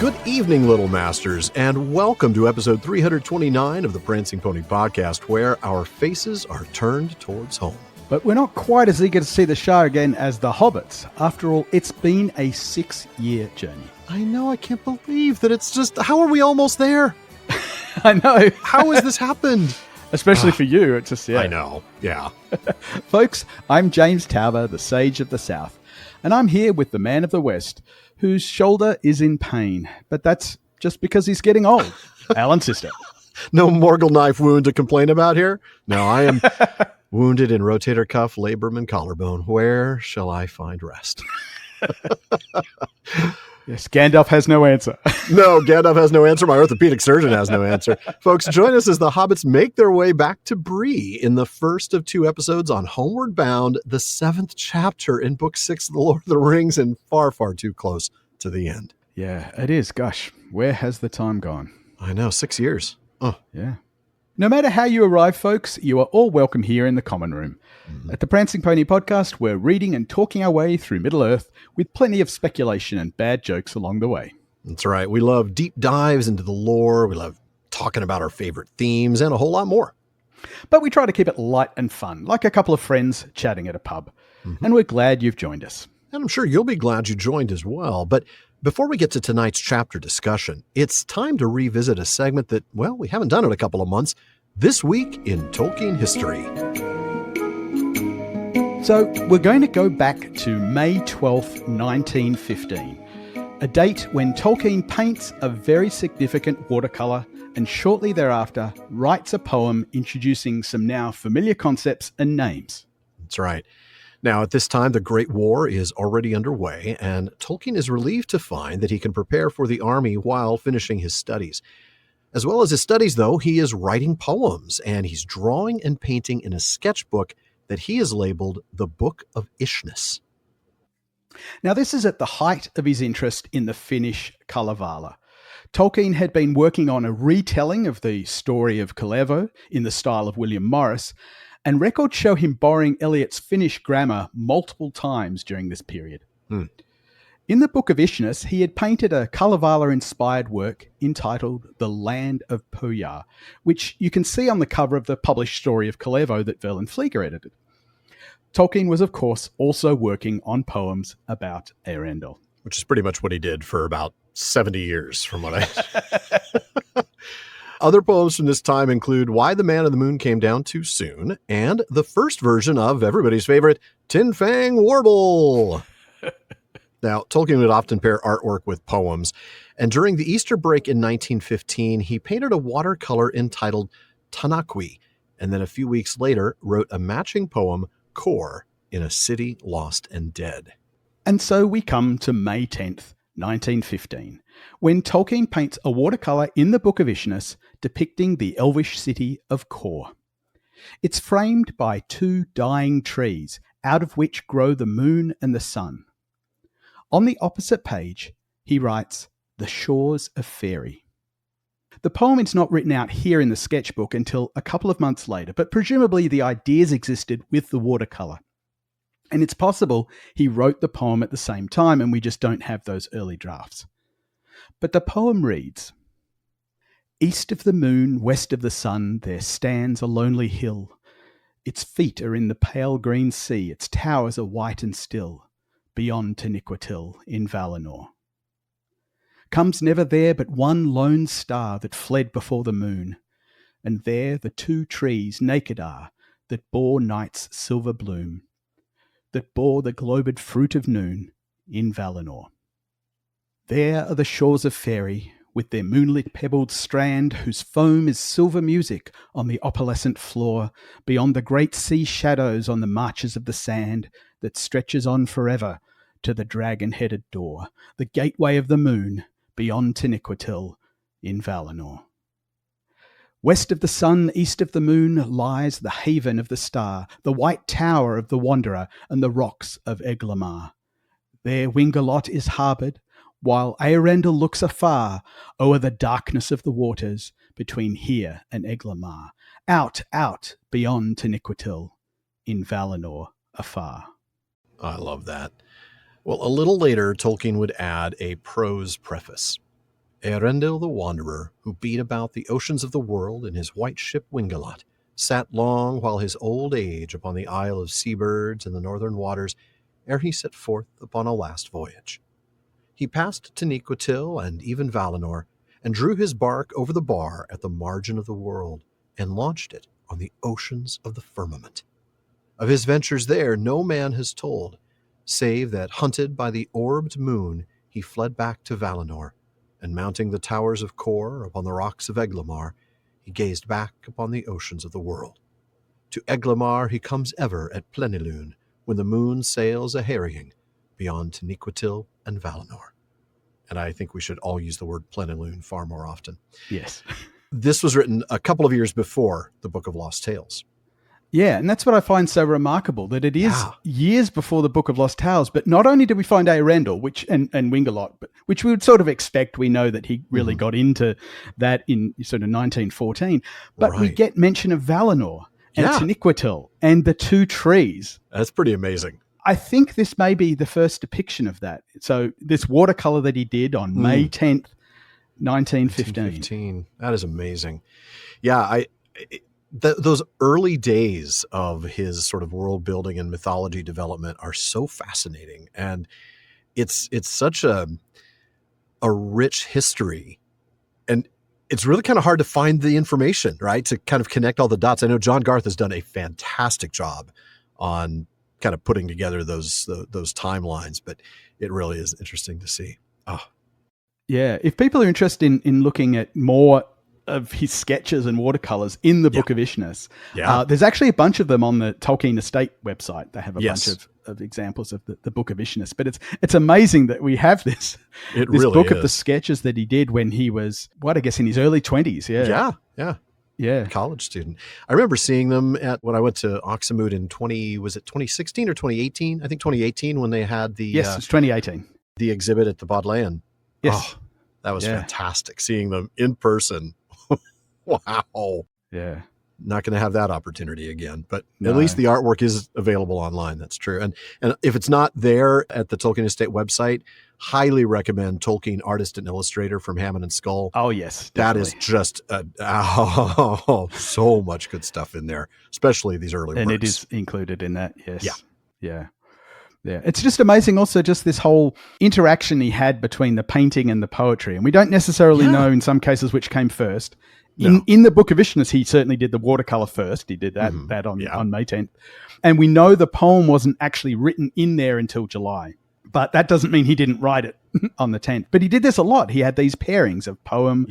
Good evening, Little Masters, and welcome to episode 329 of the Prancing Pony Podcast, where our faces are turned towards home. But we're not quite as eager to see the show again as the Hobbits. After all, it's been a 6-year journey. I know, I can't believe that it's just... How are we almost there? I know. How has this happened? Especially for you. It's just, yeah. I know, yeah. Folks, I'm James Tauber, the Sage of the South, and I'm here with the Man of the West, whose shoulder is in pain, but that's just because he's getting old. Alan Sister. No Morgul knife wound to complain about here? No, I am wounded in rotator cuff, labrum, and collarbone. Where shall I find rest? Yes, Gandalf has no answer. No, Gandalf has no answer. My orthopedic surgeon has no answer. Folks, join us as the Hobbits make their way back to Bree in the first of 2 episodes on Homeward Bound, the 7th chapter in Book 6 of The Lord of the Rings, and far, far too close to the end. Yeah, it is. Gosh, where has the time gone? I know, 6 years. Oh, yeah. No matter how you arrive, folks, you are all welcome here in the common room. At the Prancing Pony Podcast, we're reading and talking our way through Middle-earth with plenty of speculation and bad jokes along the way. That's right. We love deep dives into the lore. We love talking about our favorite themes and a whole lot more. But we try to keep it light and fun, like a couple of friends chatting at a pub. And we're glad you've joined us. And I'm sure you'll be glad you joined as well. But before we get to tonight's chapter discussion, it's time to revisit a segment that, well, we haven't done in a couple of months. This Week in Tolkien History. So we're going to go back to May 12th, 1915, a date when Tolkien paints a very significant watercolour and shortly thereafter writes a poem introducing some now familiar concepts and names. That's right. Now, at this time, the Great War is already underway, and Tolkien is relieved to find that he can prepare for the army while finishing his studies. As well as his studies, though, he is writing poems, and he's drawing and painting in a sketchbook that he has labeled the Book of Ishness. Now, this is at the height of his interest in the Finnish Kalevala. Tolkien had been working on a retelling of the story of Kullervo in the style of William Morris, and records show him borrowing Eliot's Finnish grammar multiple times during this period. In the Book of Ishness, he had painted a Kalevala-inspired work entitled The Land of Poya, which you can see on the cover of the published story of Kullervo that Verlin Flieger edited. Tolkien was, of course, also working on poems about Erestor. Which is pretty much what he did for about 70 years, from what I... Other poems from this time include Why the Man of the Moon Came Down Too Soon, and the first version of everybody's favorite, Tin Fang Warble. Now, Tolkien would often pair artwork with poems, and during the Easter break in 1915, he painted a watercolor entitled Tanakwi, and then a few weeks later wrote a matching poem, Kor, in a City Lost and Dead. And so we come to May 10th, 1915, when Tolkien paints a watercolor in the Book of Ishness depicting the elvish city of Kor. It's framed by 2 dying trees, out of which grow the moon and the sun. On the opposite page, he writes, The Shores of Faery. The poem is not written out here in the sketchbook until a couple of months later, but presumably the ideas existed with the watercolour. And it's possible he wrote the poem at the same time and we just don't have those early drafts. But the poem reads, East of the moon, west of the sun, there stands a lonely hill. Its feet are in the pale green sea, its towers are white and still. Beyond Taniquetil in Valinor. Comes never there but one lone star that fled before the moon, and there the 2 trees naked are that bore night's silver bloom, that bore the globed fruit of noon in Valinor. There are the shores of Faery, with their moonlit pebbled strand, whose foam is silver music on the opalescent floor, beyond the great sea shadows on the marches of the sand, that stretches on forever to the dragon-headed door, the gateway of the moon, beyond Taniquetil in Valinor. West of the sun, east of the moon, lies the haven of the star, the white tower of the wanderer, and the rocks of Eglamour. There Wingalot is harboured, while Eärendil looks afar o'er the darkness of the waters between here and Eglamour, out, beyond Taniquetil, in Valinor afar. I love that. Well, a little later, Tolkien would add a prose preface. Earendil the Wanderer, who beat about the oceans of the world in his white ship Wingalot, sat long while his old age upon the Isle of Seabirds in the northern waters, ere he set forth upon a last voyage. He passed Taniquetil and even Valinor, and drew his bark over the bar at the margin of the world, and launched it on the oceans of the firmament. Of his ventures there no man has told, save that, hunted by the orbed moon, he fled back to Valinor, and mounting the towers of Kor upon the rocks of Eglamour, he gazed back upon the oceans of the world. To Eglamour he comes ever at plenilune, when the moon sails a harrying beyond Taniquetil and Valinor. And I think we should all use the word plenilune far more often. Yes. This was written a couple of years before the Book of Lost Tales. Yeah, and that's what I find so remarkable, that it is years before the Book of Lost Tales. But not only do we find Earendil, and Wingalot, which we would sort of expect, we know that he really got into that in sort of 1914, but we get mention of Valinor and Taniquetil and the two trees. That's pretty amazing. I think this may be the first depiction of that. So this watercolor that he did on May 10th, 1915. That is amazing. Yeah, those early days of his sort of world building and mythology development are so fascinating, and it's such a rich history, and it's really kind of hard to find the information, right, to kind of connect all the dots. I know John Garth has done a fantastic job on kind of putting together those timelines, but it really is interesting to see. Yeah, if people are interested in looking at more of his sketches and watercolors in the Book of Ishness, there's actually a bunch of them on the Tolkien Estate website. They have a bunch of examples of the Book of Ishness, but it's amazing that we have this really book is. Of the sketches that he did when he was, I guess in his early 20s. Yeah. College student. I remember seeing them when I went to Oxenmoot in 2016 or 2018? I think 2018 when they had the... Yes, it's 2018. The exhibit at the Bodleian. Yes. Oh, that was fantastic. Seeing them in person. Wow. Yeah. Not going to have that opportunity again, but at least the artwork is available online. That's true. And if it's not there at the Tolkien Estate website, highly recommend Tolkien Artist and Illustrator from Hammond and Skull. Oh, yes. Definitely. That is just so much good stuff in there, especially these early works. And it is included in that. Yes. Yeah. It's just amazing also just this whole interaction he had between the painting and the poetry. And we don't necessarily know in some cases which came first. In the Book of Ishness, he certainly did the watercolor first. He did that on May 10th. And we know the poem wasn't actually written in there until July. But that doesn't mean he didn't write it on the 10th. But he did this a lot. He had these pairings of poem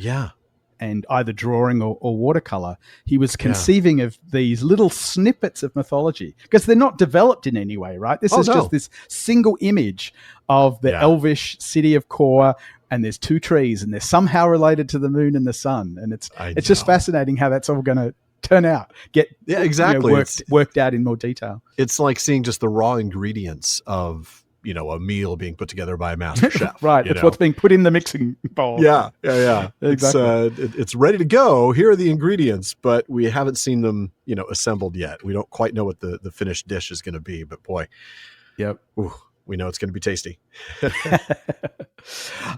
and either drawing or watercolor. He was conceiving of these little snippets of mythology because they're not developed in any way, right? This is just this single image of the elvish city of Kor, and there's two trees, and they're somehow related to the moon and the sun. And it's just fascinating how that's all going to turn out, worked out in more detail. It's like seeing just the raw ingredients of a meal being put together by a master chef. Right. It's what's being put in the mixing bowl. Yeah. Exactly. It's ready to go. Here are the ingredients, but we haven't seen them, assembled yet. We don't quite know what the finished dish is going to be, but boy, we know it's going to be tasty.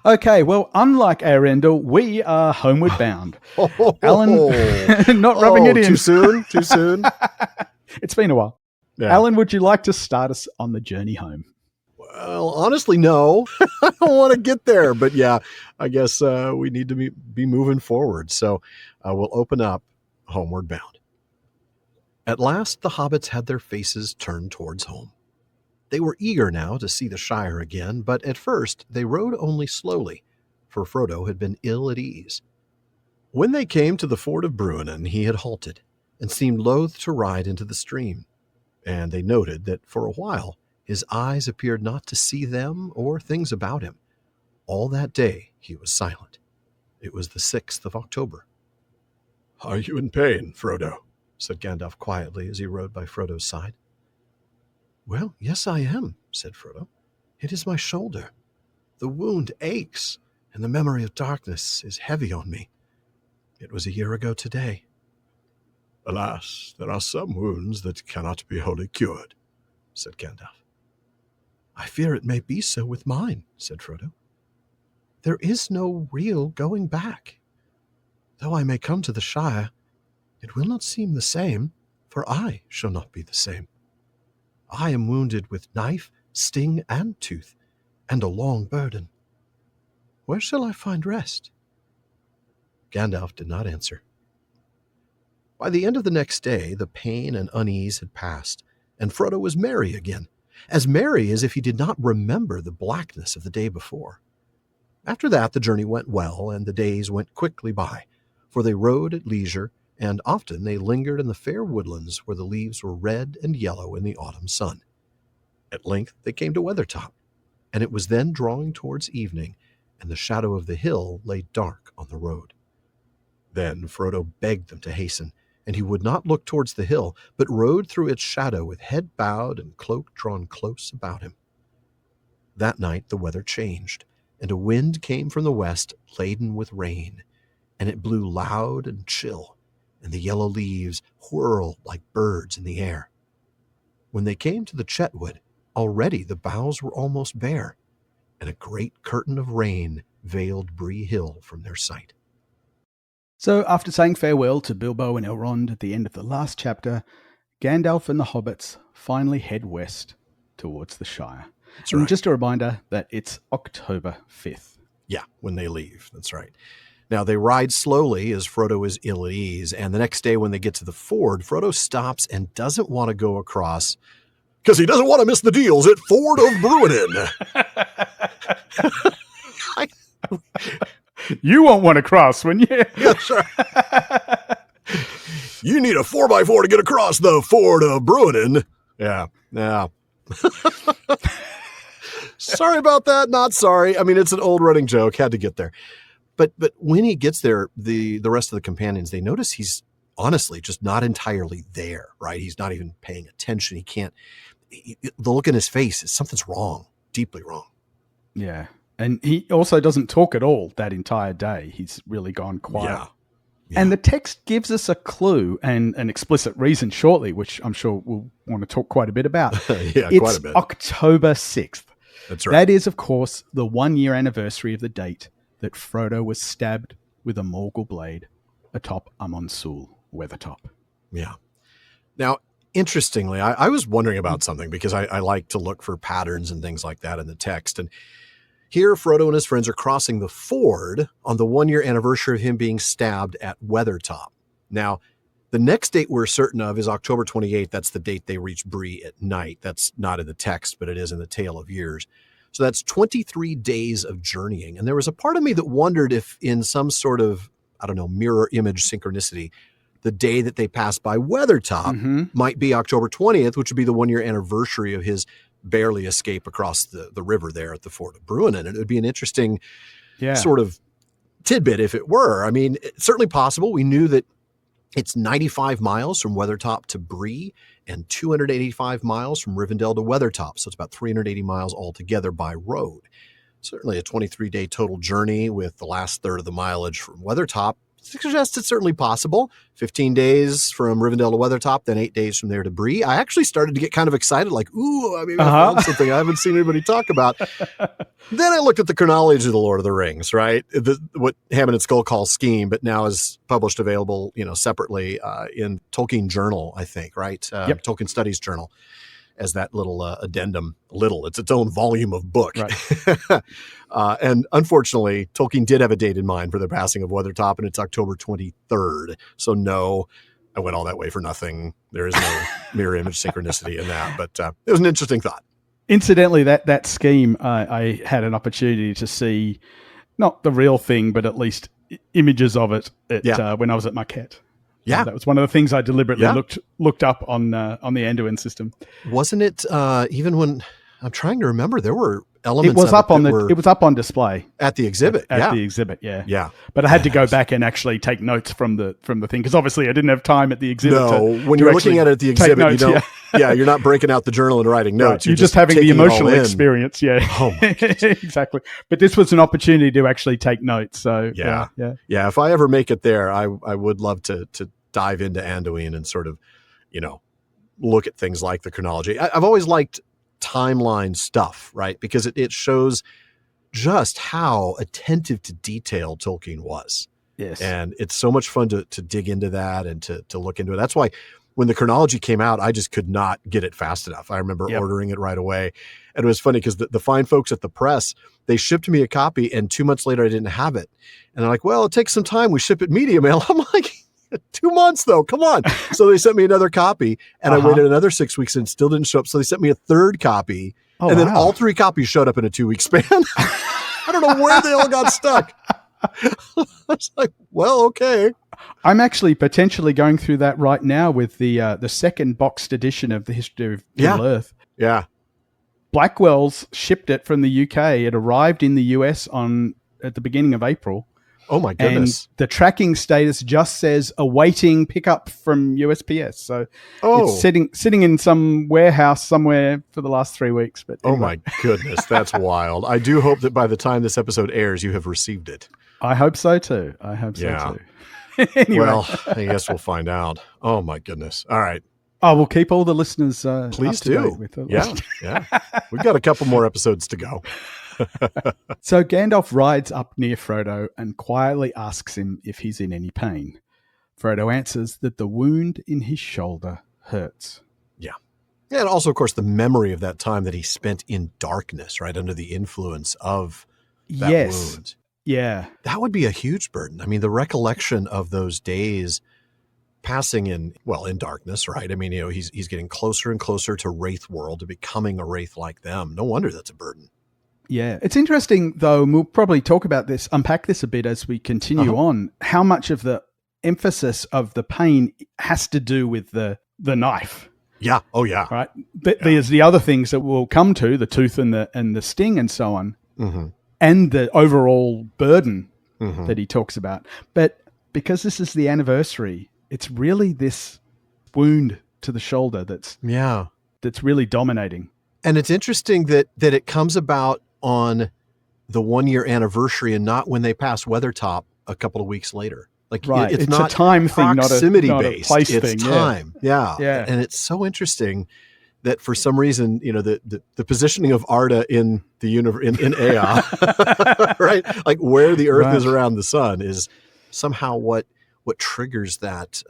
Okay. Well, unlike Earendil, we are homeward bound. Alan, not rubbing it in. Too soon. It's been a while. Yeah. Alan, would you like to start us on the journey home? Well, honestly, no. I don't want to get there, but I guess we need to be moving forward. So we'll open up Homeward Bound. At last, the hobbits had their faces turned towards home. They were eager now to see the Shire again, but at first they rode only slowly, for Frodo had been ill at ease. When they came to the ford of Bruinen, he had halted, and seemed loath to ride into the stream, and they noted that for a while his eyes appeared not to see them or things about him. All that day he was silent. It was the 6th of October. "Are you in pain, Frodo?" said Gandalf quietly as he rode by Frodo's side. "Well, yes, I am," said Frodo. "It is my shoulder. The wound aches, and the memory of darkness is heavy on me. It was a year ago today." "Alas, there are some wounds that cannot be wholly cured," said Gandalf. "I fear it may be so with mine," said Frodo. there is no real going back. Though I may come to the Shire, it will not seem the same, for I shall not be the same. I am wounded with knife, sting, and tooth, and a long burden. Where shall I find rest?" Gandalf did not answer. By the end of the next day, the pain and unease had passed, and Frodo was merry again, as merry as if he did not remember the blackness of the day before. After that, the journey went well, and the days went quickly by, for they rode at leisure, and often they lingered in the fair woodlands where the leaves were red and yellow in the autumn sun. At length they came to Weathertop, and it was then drawing towards evening, and the shadow of the hill lay dark on the road. Then Frodo begged them to hasten, and he would not look towards the hill, but rode through its shadow with head bowed and cloak drawn close about him. That night the weather changed, and a wind came from the west laden with rain, and it blew loud and chill, and the yellow leaves whirled like birds in the air. When they came to the Chetwood, already the boughs were almost bare, and a great curtain of rain veiled Bree Hill from their sight. So after saying farewell to Bilbo and Elrond at the end of the last chapter, Gandalf and the hobbits finally head west towards the Shire. That's and right. just a reminder that it's October 5th. Yeah, when they leave. That's right. Now, they ride slowly as Frodo is ill at ease, and the next day when they get to the ford, Frodo stops and doesn't want to go across because he doesn't want to miss the deals at Ford of Bruinen. You won't want to cross, wouldn't you? Yeah, sure. You need a 4x4 to get across the Ford of Bruinen. Yeah. Sorry about that. Not sorry. I mean, it's an old running joke. Had to get there. But when he gets there, the rest of the companions, they notice he's honestly just not entirely there, right? He's not even paying attention. He can't. The look in his face is something's wrong, deeply wrong. Yeah. And he also doesn't talk at all that entire day. He's really gone quiet. Yeah. And the text gives us a clue and an explicit reason shortly, which I'm sure we'll want to talk quite a bit about. It's quite a bit. October 6th. That's right. That is, of course, the 1-year anniversary of the date that Frodo was stabbed with a Morgul blade atop Amonsul, Weathertop. Yeah. Now, interestingly, I was wondering about something because I like to look for patterns and things like that in the text. And here, Frodo and his friends are crossing the ford on the 1-year anniversary of him being stabbed at Weathertop. Now, the next date we're certain of is October 28th. That's the date they reach Bree at night. That's not in the text, but it is in the Tale of Years. So that's 23 days of journeying. And there was a part of me that wondered if in some sort of, mirror image synchronicity, the day that they passed by Weathertop might be October 20th, which would be the 1-year anniversary of his barely escape across the river there at the Ford of Bruinen. And it would be an interesting sort of tidbit if it were. I mean, it's certainly possible. We knew that it's 95 miles from Weathertop to Bree and 285 miles from Rivendell to Weathertop. So it's about 380 miles altogether by road. Certainly a 23-day total journey with the last third of the mileage from Weathertop suggests it's certainly possible. 15 days from Rivendell to Weathertop, then 8 days from there to Bree. I actually started to get kind of excited, like, ooh, I mean, I found something I haven't seen anybody talk about. Then I looked at the chronology of the Lord of the Rings, right? What Hammond and Skull call Scheme, but now is published available, separately in Tolkien Journal, I think, right? Tolkien Studies Journal, as that little addendum. It's its own volume of book. Right. And unfortunately, Tolkien did have a date in mind for the passing of Weathertop, and it's October 23rd. So no, I went all that way for nothing. There is no mirror image synchronicity in that, but it was an interesting thought. Incidentally, that scheme, I had an opportunity to see, not the real thing, but at least images of it when I was at Marquette. Yeah, that was one of the things I deliberately looked up on the Anduin system. Wasn't it even when I'm trying to remember? There were elements. It was up on it was up on display at the exhibit. At the exhibit, yeah. But I had to go back and actually take notes from the thing because obviously I didn't have time at the exhibit. No, when you're looking at it at the exhibit, notes, you don't. You're not breaking out the journal and writing notes. Right. You're just having the emotional experience. Yeah, oh my exactly. But this was an opportunity to actually take notes. So yeah. If I ever make it there, I would love to dive into Anduin and sort of, look at things like the chronology. I've always liked timeline stuff, right? Because it shows just how attentive to detail Tolkien was. Yes. And it's so much fun to dig into that and to look into it. That's why when the chronology came out, I just could not get it fast enough. I remember ordering it right away. And it was funny because the fine folks at the press, they shipped me a copy, and 2 months later I didn't have it. And they're like, well, it takes some time. We ship it media mail. I'm like, 2 months though, come on. So they sent me another copy, and I waited another 6 weeks and it still didn't show up. So they sent me a third copy. Oh, and then all 3 copies showed up in a 2-week span. I don't know where they all got stuck. I was like, well, okay. I'm actually potentially going through that right now with the second boxed edition of the History of Middle-earth. Yeah. Blackwell's shipped it from the UK. It arrived in the US at the beginning of April. Oh my goodness. And the tracking status just says awaiting pickup from USPS. So it's sitting in some warehouse somewhere for the last 3 weeks. But anyway. Oh my goodness, that's wild. I do hope that by the time this episode airs, you have received it. I hope so too. Anyway. Well, I guess we'll find out. Oh my goodness. All right. Oh, we'll keep all the listeners please up to do. date with it. Yeah. We've got a couple more episodes to go. So Gandalf rides up near Frodo and quietly asks him if he's in any pain. Frodo answers that the wound in his shoulder hurts. Yeah. And also, of course, the memory of that time that he spent in darkness, right, under the influence of that wound. Yeah. That would be a huge burden. I mean, the recollection of those days passing in darkness, right? I mean, he's getting closer and closer to Wraith world, to becoming a Wraith like them. No wonder that's a burden. Yeah. It's interesting, though, and we'll probably talk about this, unpack this a bit as we continue on, how much of the emphasis of the pain has to do with the knife. Yeah. Oh, yeah. Right. But there's the other things that we'll come to, the tooth and the sting and so on, and the overall burden that he talks about. But because this is the anniversary, it's really this wound to the shoulder that's really dominating. And it's interesting that it comes about on the 1 year anniversary and not when they pass Weathertop a couple of weeks later. Like it's not a time thing, proximity not based. A place it's thing. time. Yeah. And it's so interesting that for some reason, the positioning of Arda in the universe in Ea, right? Like where the Earth is around the sun is somehow what triggers that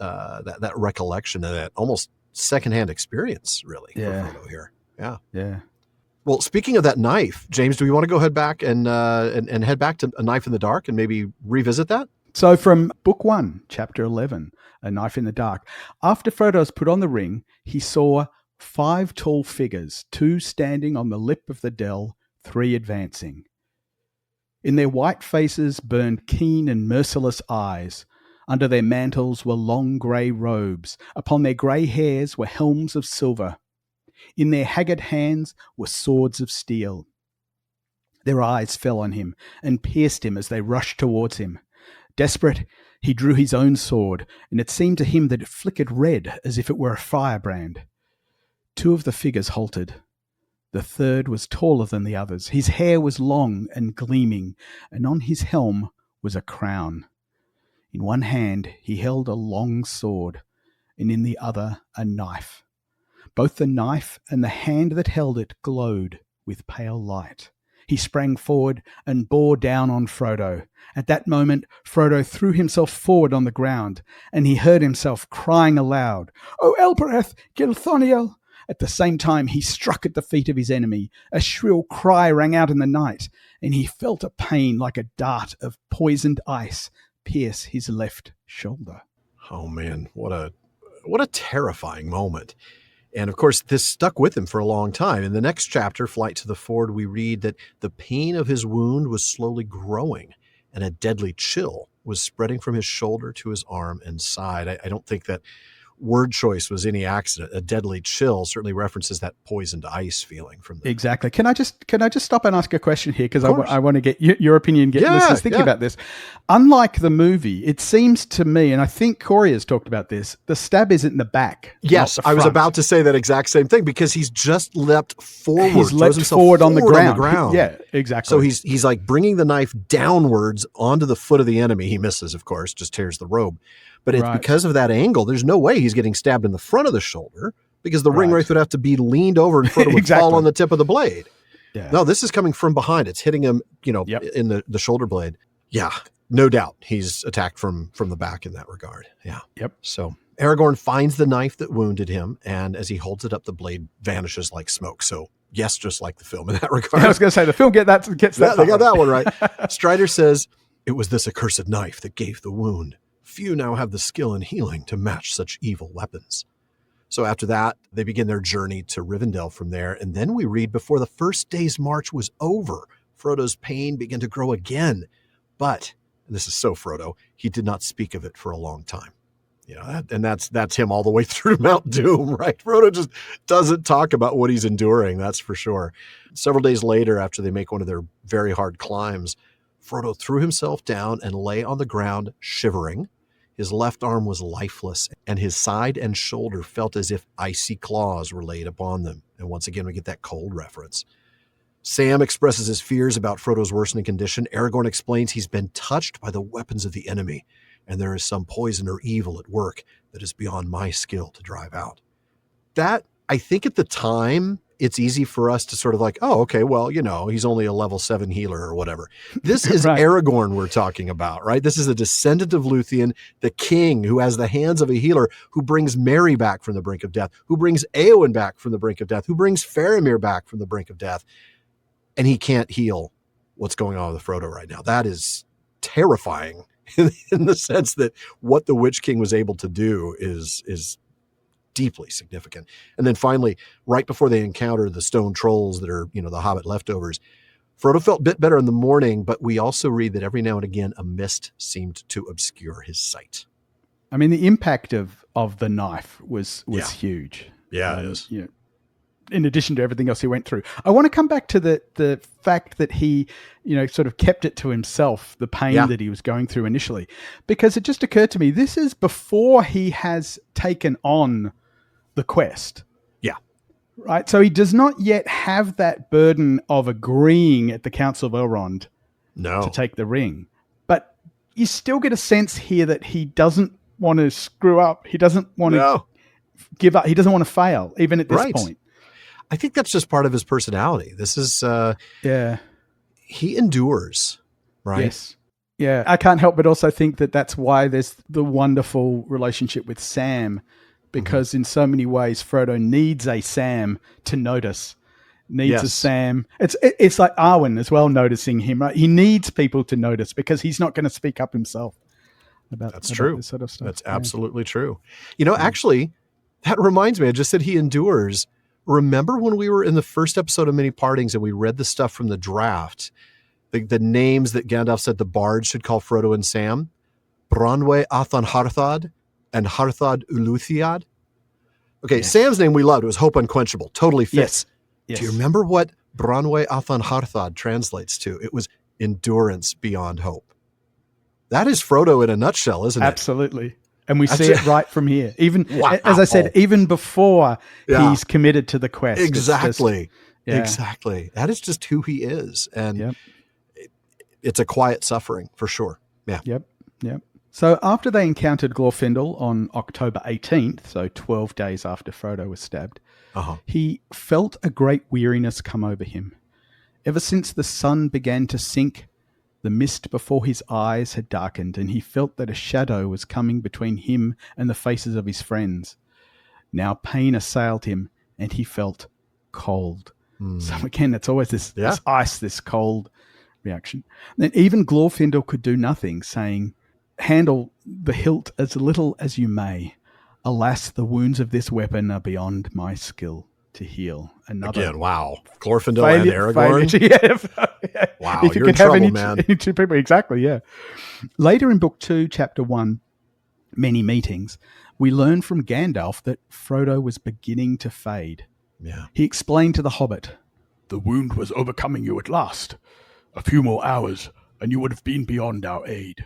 recollection of that almost secondhand experience, really, for Frodo here. Yeah. Yeah. Well, speaking of that knife, James, do we want to go head back and head back to A Knife in the Dark and maybe revisit that? So from Book 1, Chapter 11, A Knife in the Dark, after Frodo's put on the ring, he saw 5 tall figures, 2 standing on the lip of the dell, 3 advancing. In their white faces burned keen and merciless eyes. Under their mantles were long grey robes. Upon their grey hairs were helms of silver. In their haggard hands were swords of steel. Their eyes fell on him and pierced him as they rushed towards him. Desperate, he drew his own sword, and it seemed to him that it flickered red as if it were a firebrand. 2 of the figures halted. The third was taller than the others. His hair was long and gleaming, and on his helm was a crown. In one hand he held a long sword, and in the other a knife. Both the knife and the hand that held it glowed with pale light. He sprang forward and bore down on Frodo. At that moment, Frodo threw himself forward on the ground, and he heard himself crying aloud, "O Elbereth, Gilthoniel!" At the same time, he struck at the feet of his enemy. A shrill cry rang out in the night, and he felt a pain like a dart of poisoned ice pierce his left shoulder. Oh man, what a terrifying moment. And of course, this stuck with him for a long time. In the next chapter, Flight to the Ford, we read that the pain of his wound was slowly growing, and a deadly chill was spreading from his shoulder to his arm and side. I don't think that word choice was any accident. A deadly chill certainly references that poisoned ice feeling from the... Exactly. Can I just stop and ask a question here? Because I want to get your opinion, get listeners thinking about this. Unlike the movie, it seems to me, and I think Corey has talked about this, the stab is in the back. Yes, I was about to say that exact same thing, because he's just leapt forward. He's leapt forward on the ground. Yeah, exactly. So he's like bringing the knife downwards onto the foot of the enemy. He misses, of course, just tears the robe. But it's because of that angle, there's no way he's getting stabbed in the front of the shoulder, because the ring wraith would have to be leaned over and Frodo would fall on the tip of the blade. Yeah. No, this is coming from behind. It's hitting him, Yep. in the shoulder blade. Yeah, no doubt he's attacked from the back in that regard. Yeah. Yep. So Aragorn finds the knife that wounded him, and as he holds it up, the blade vanishes like smoke. So yes, just like the film in that regard. I was going to say the film gets that. They got that one right. Strider says, "It was this accursed knife that gave the wound. Few now have the skill in healing to match such evil weapons." So after that, they begin their journey to Rivendell from there. And then we read, before the first day's march was over, Frodo's pain began to grow again. But, and this is so Frodo, he did not speak of it for a long time. And that's him all the way through Mount Doom, right? Frodo just doesn't talk about what he's enduring, that's for sure. Several days later, after they make one of their very hard climbs, Frodo threw himself down and lay on the ground shivering. His left arm was lifeless, and his side and shoulder felt as if icy claws were laid upon them. And once again, we get that cold reference. Sam expresses his fears about Frodo's worsening condition. Aragorn explains he's been touched by the weapons of the enemy, and there is some poison or evil at work that is beyond my skill to drive out. That, I think at the time, it's easy for us to sort of like, oh, okay, well, he's only a level 7 healer or whatever. This is right. Aragorn we're talking about, right? This is a descendant of Luthien, the king who has the hands of a healer, who brings Merry back from the brink of death, who brings Éowyn back from the brink of death, who brings Faramir back from the brink of death. And he can't heal what's going on with Frodo right now. That is terrifying in the sense that what the Witch King was able to do is deeply significant. And then finally, right before they encounter the stone trolls that are, the Hobbit leftovers, Frodo felt a bit better in the morning, but we also read that every now and again, a mist seemed to obscure his sight. I mean, the impact of the knife was huge. Yeah, it is. In addition to everything else he went through. I want to come back to the fact that he, sort of kept it to himself, the pain that he was going through initially, because it just occurred to me, this is before he has taken on the quest. Yeah. Right. So he does not yet have that burden of agreeing at the Council of Elrond to take the ring. But you still get a sense here that he doesn't want to screw up. He doesn't want to give up. He doesn't want to fail, even at this point. I think that's just part of his personality. This is, he endures, right? Yes. Yeah. I can't help but also think that that's why there's the wonderful relationship with Sam, because in so many ways, Frodo needs a Sam to notice, needs a Sam. It's like Arwen as well, noticing him, right? He needs people to notice because he's not going to speak up himself about this sort of stuff. That's absolutely true. Actually, that reminds me, I just said he endures. Remember when we were in the first episode of Many Partings and we read the stuff from the draft, the names that Gandalf said the bards should call Frodo and Sam? Bronwe Athan Harthad and Harthad Uluthiad. Okay, Sam's name we loved. It was Hope Unquenchable. Totally fits. Yes. Do you remember what Bronwe Athan Harthad translates to? It was endurance beyond hope. That is Frodo in a nutshell, isn't it? Absolutely. And we see it right from here. Even, as I said, even before he's committed to the quest. Exactly. Exactly. That is just who he is. And it's a quiet suffering for sure. Yeah. Yep. So after they encountered Glorfindel on October 18th, so 12 days after Frodo was stabbed, he felt a great weariness come over him. Ever since the sun began to sink, the mist before his eyes had darkened, and he felt that a shadow was coming between him and the faces of his friends. Now pain assailed him, and he felt cold. So again, it's always this ice, this cold reaction. Then even Glorfindel could do nothing, saying, "Handle the hilt as little as you may. Alas, the wounds of this weapon are beyond my skill to heal." Again, wow. Glorfindel and Aragorn? Wow, if you you're in could have trouble, man. Any two people, exactly, yeah. Later in Book 2, Chapter 1, Many Meetings, we learn from Gandalf that Frodo was beginning to fade. Yeah. He explained to the Hobbit, "The wound was overcoming you at last. A few more hours, and you would have been beyond our aid."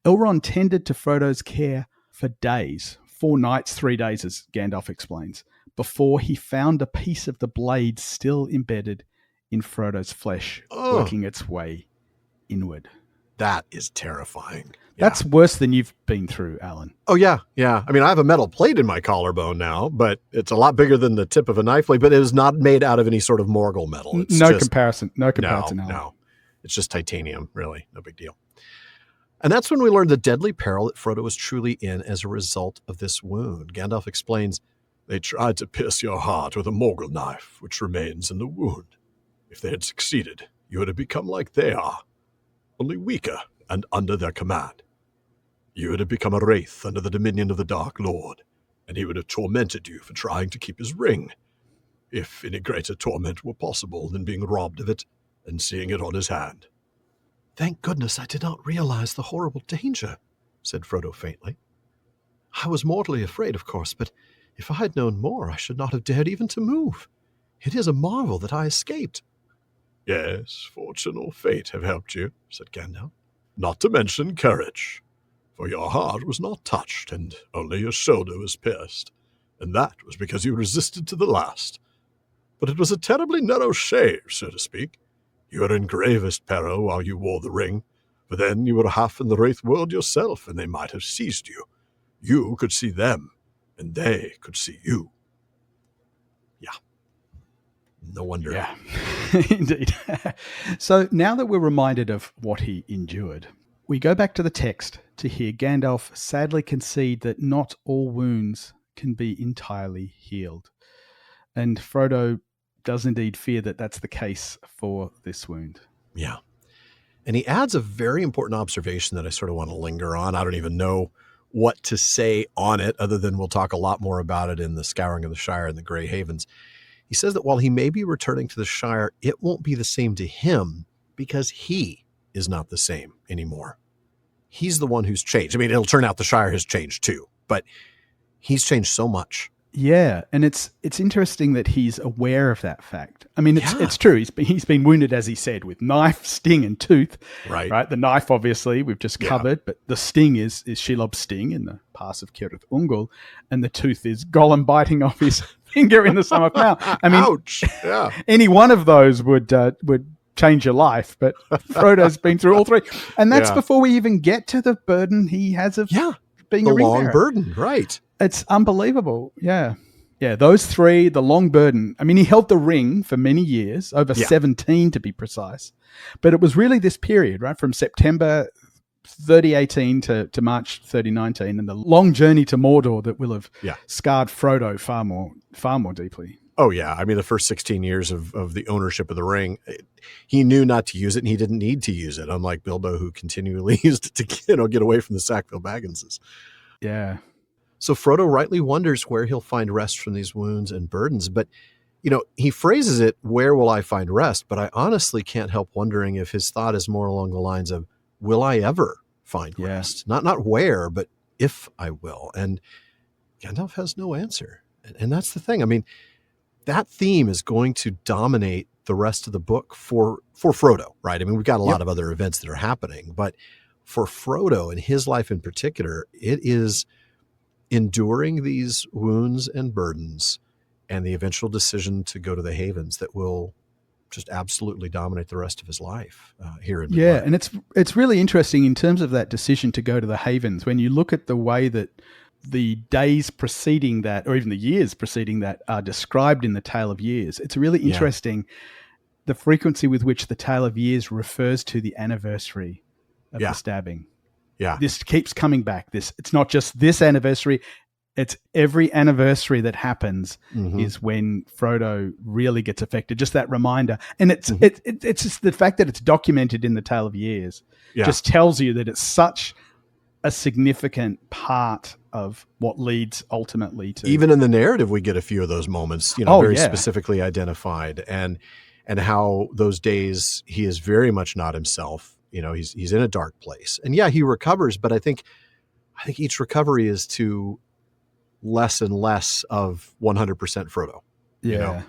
Elrond tended to Frodo's care for days, 4 nights, 3 days, as Gandalf explains, before he found a piece of the blade still embedded in Frodo's flesh, working its way inward. That is terrifying. That's worse than you've been through, Alan. Oh, yeah. Yeah. I mean, I have a metal plate in my collarbone now, but it's a lot bigger than the tip of a knife blade, but it is not made out of any sort of Morgul metal. It's No comparison, Alan. No. It's just titanium, really. No big deal. And that's when we learn the deadly peril that Frodo was truly in as a result of this wound. Gandalf explains, "They tried to pierce your heart with a Morgul knife, which remains in the wound. If they had succeeded, you would have become like they are, only weaker and under their command. You would have become a wraith under the dominion of the Dark Lord, and he would have tormented you for trying to keep his ring, if any greater torment were possible than being robbed of it and seeing it on his hand." "Thank goodness I did not realize the horrible danger," said Frodo faintly. "I was mortally afraid, of course, but if I had known more, I should not have dared even to move. It is a marvel that I escaped." "Yes, fortune or fate have helped you," said Gandalf. "Not to mention courage. For your heart was not touched, and only your shoulder was pierced, and that was because you resisted to the last. But it was a terribly narrow shave, so to speak. You were in gravest peril while you wore the ring, for then you were half in the wraith world yourself, and they might have seized you. You could see them, and they could see you." Yeah. No wonder. Yeah, indeed. So now that we're reminded of what he endured, we go back to the text to hear Gandalf sadly concede that not all wounds can be entirely healed. And Frodo does indeed fear that that's the case for this wound. Yeah. And he adds a very important observation that I sort of want to linger on. I don't even know what to say on it other than we'll talk a lot more about it in the Scouring of the Shire and the Grey Havens. He says that while he may be returning to the Shire, it won't be the same to him because he is not the same anymore. He's the one who's changed. I mean, it'll turn out the Shire has changed too, but he's changed so much. Yeah, and it's interesting that he's aware of that fact. I mean, it's true. He's been wounded, as he said, with knife, sting, and tooth. Right. The knife, obviously, we've just covered, but the sting is Shelob's sting in the Pass of Cirith Ungol, and the tooth is Gollum biting off his finger in the Sum of Power. I mean, ouch! Yeah, any one of those would change your life, but Frodo's been through all three, and that's before we even get to the burden he has of being a ring bearer. The long burden, right? It's unbelievable. Yeah. Yeah, those three, the long burden. I mean, he held the ring for many years, over 17 to be precise. But it was really this period, right, from September 3018 to March 3019, and the long journey to Mordor that will have scarred Frodo far more deeply. Oh, yeah. I mean, the first 16 years of the ownership of the ring, he knew not to use it, and he didn't need to use it, unlike Bilbo, who continually used it to get away from the Sackville Bagginses. Yeah. So Frodo rightly wonders where he'll find rest from these wounds and burdens. But, he phrases it, "Where will I find rest?" But I honestly can't help wondering if his thought is more along the lines of, will I ever find rest? Not where, but if I will. And Gandalf has no answer. And that's the thing. I mean, that theme is going to dominate the rest of the book for Frodo, right? I mean, we've got a lot of other events that are happening, but for Frodo and his life in particular, it is enduring these wounds and burdens and the eventual decision to go to the Havens that will just absolutely dominate the rest of his life here in Middle-earth. And it's really interesting in terms of that decision to go to the Havens. When you look at the way that the days preceding that, or even the years preceding that, are described in the Tale of Years, it's really interesting the frequency with which the Tale of Years refers to the anniversary of the stabbing. Yeah. This keeps coming back. It's not just this anniversary. It's every anniversary that happens is when Frodo really gets affected. Just that reminder. And it's just the fact that it's documented in the Tale of Years just tells you that it's such a significant part of what leads ultimately to... Even in the narrative, we get a few of those moments, very specifically identified. And how those days, he is very much not himself. He's in a dark place, and he recovers. But I think each recovery is to less and less of 100% Frodo.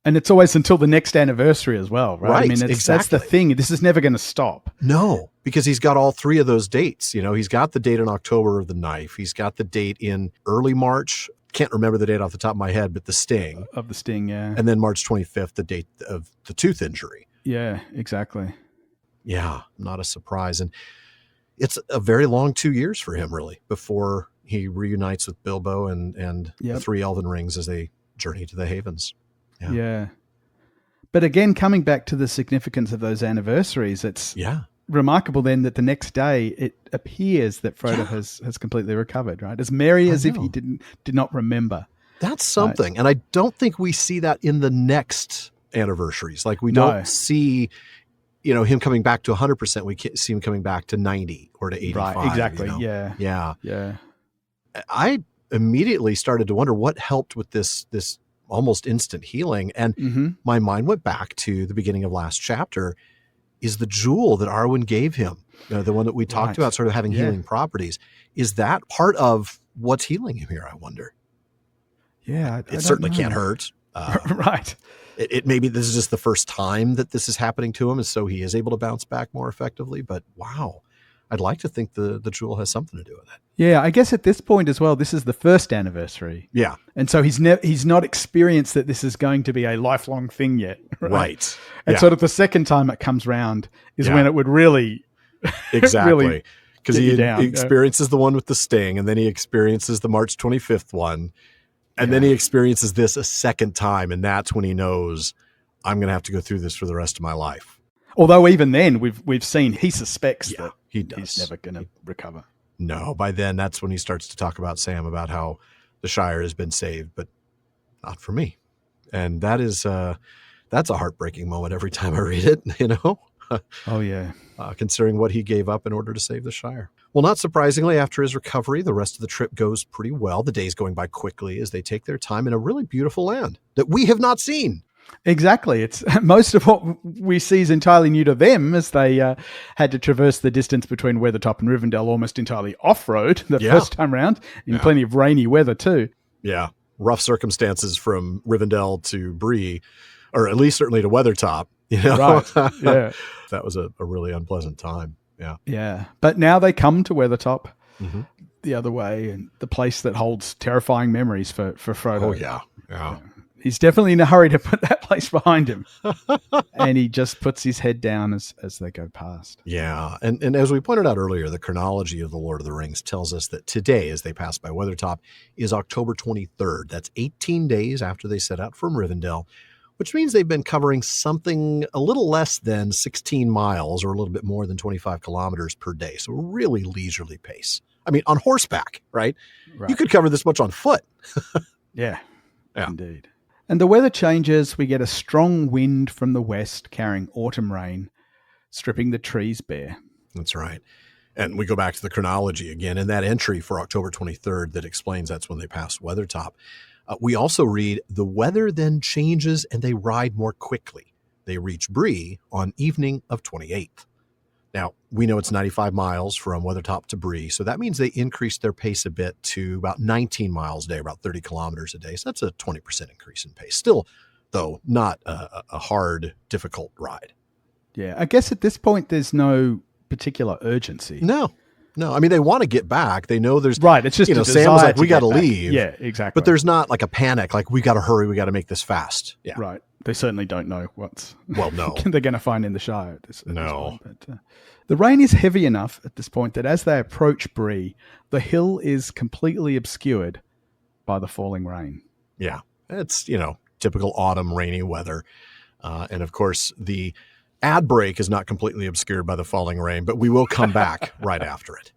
And it's always until the next anniversary as well, right? I mean, exactly. That's the thing. This is never going to stop. No, because he's got all three of those dates. He's got the date in October of the knife. He's got the date in early March. Can't remember the date off the top of my head, but the sting. Of the sting, yeah. And then March 25th, the date of the tooth injury. Yeah, exactly. Yeah, not a surprise. And it's a very long 2 years for him, really, before he reunites with Bilbo and the three elven rings as they journey to the Havens. Yeah. But again, coming back to the significance of those anniversaries, it's remarkable then that the next day it appears that Frodo has completely recovered, right? As merry as if he did not remember. That's something. Right? And I don't think we see that in the next anniversaries. Like we don't see, him coming back to 100%. We see him coming back to 90 or to 85. Right, exactly. Yeah. I immediately started to wonder what helped with this almost instant healing. And my mind went back to the beginning of last chapter is the jewel that Arwen gave him, the one that we talked about sort of having healing properties. Is that part of what's healing him here, I wonder? Yeah. It certainly can't hurt. Right. It maybe this is just the first time that this is happening to him, and so he is able to bounce back more effectively. But wow, I'd like to think the jewel has something to do with it. Yeah, I guess at this point as well, this is the first anniversary. Yeah. And so he's not experienced that this is going to be a lifelong thing yet. Right. And sort of the second time it comes round is when it would really exactly. Because he experiences the one with the sting, and then he experiences the March 25th one. And then he experiences this a second time, and that's when he knows I'm going to have to go through this for the rest of my life. Although even then, we've seen he suspects that he's never going to recover. No, by then that's when he starts to talk about Sam, about how the Shire has been saved, but not for me. And that is that's a heartbreaking moment every time I read it. Oh yeah. Considering what he gave up in order to save the Shire. Well, not surprisingly, after his recovery, the rest of the trip goes pretty well. The days going by quickly as they take their time in a really beautiful land that we have not seen. Exactly. It's most of what we see is entirely new to them, as they had to traverse the distance between Weathertop and Rivendell almost entirely off-road the first time round, in plenty of rainy weather too. Yeah. Rough circumstances from Rivendell to Bree, or at least certainly to Weathertop. Right. Yeah. That was a really unpleasant time. Yeah. Yeah. But now they come to Weathertop the other way, and the place that holds terrifying memories for Frodo. Oh, yeah. Yeah. He's definitely in a hurry to put that place behind him. And he just puts his head down as they go past. Yeah. And as we pointed out earlier, the chronology of The Lord of the Rings tells us that today, as they pass by Weathertop, is October 23rd. That's 18 days after they set out from Rivendell, which means they've been covering something a little less than 16 miles or a little bit more than 25 kilometers per day. So a really leisurely pace. I mean, on horseback, right? You could cover this much on foot. Yeah, indeed. And the weather changes. We get a strong wind from the west carrying autumn rain, stripping the trees bare. That's right. And we go back to the chronology again in that entry for October 23rd that explains that's when they pass Weathertop. We also read, the weather then changes and they ride more quickly. They reach Bree on evening of 28th. Now, we know it's 95 miles from Weathertop to Bree, so that means they increased their pace a bit to about 19 miles a day, about 30 kilometers a day. So that's a 20% increase in pace. Still, though, not a hard, difficult ride. Yeah, I guess at this point, there's no particular urgency. No. I mean, they want to get back. They know there's... Right, it's just Sam was like, we got to leave. Yeah, exactly. But there's not like a panic, like, we got to hurry, we got to make this fast. Yeah. Right. They certainly don't know what's... Well, no. they're going to find in the Shire at this point. But, the rain is heavy enough at this point that as they approach Bree, the hill is completely obscured by the falling rain. Yeah. It's, typical autumn rainy weather. And of course, the ad break is not completely obscured by the falling rain, but we will come back right after it.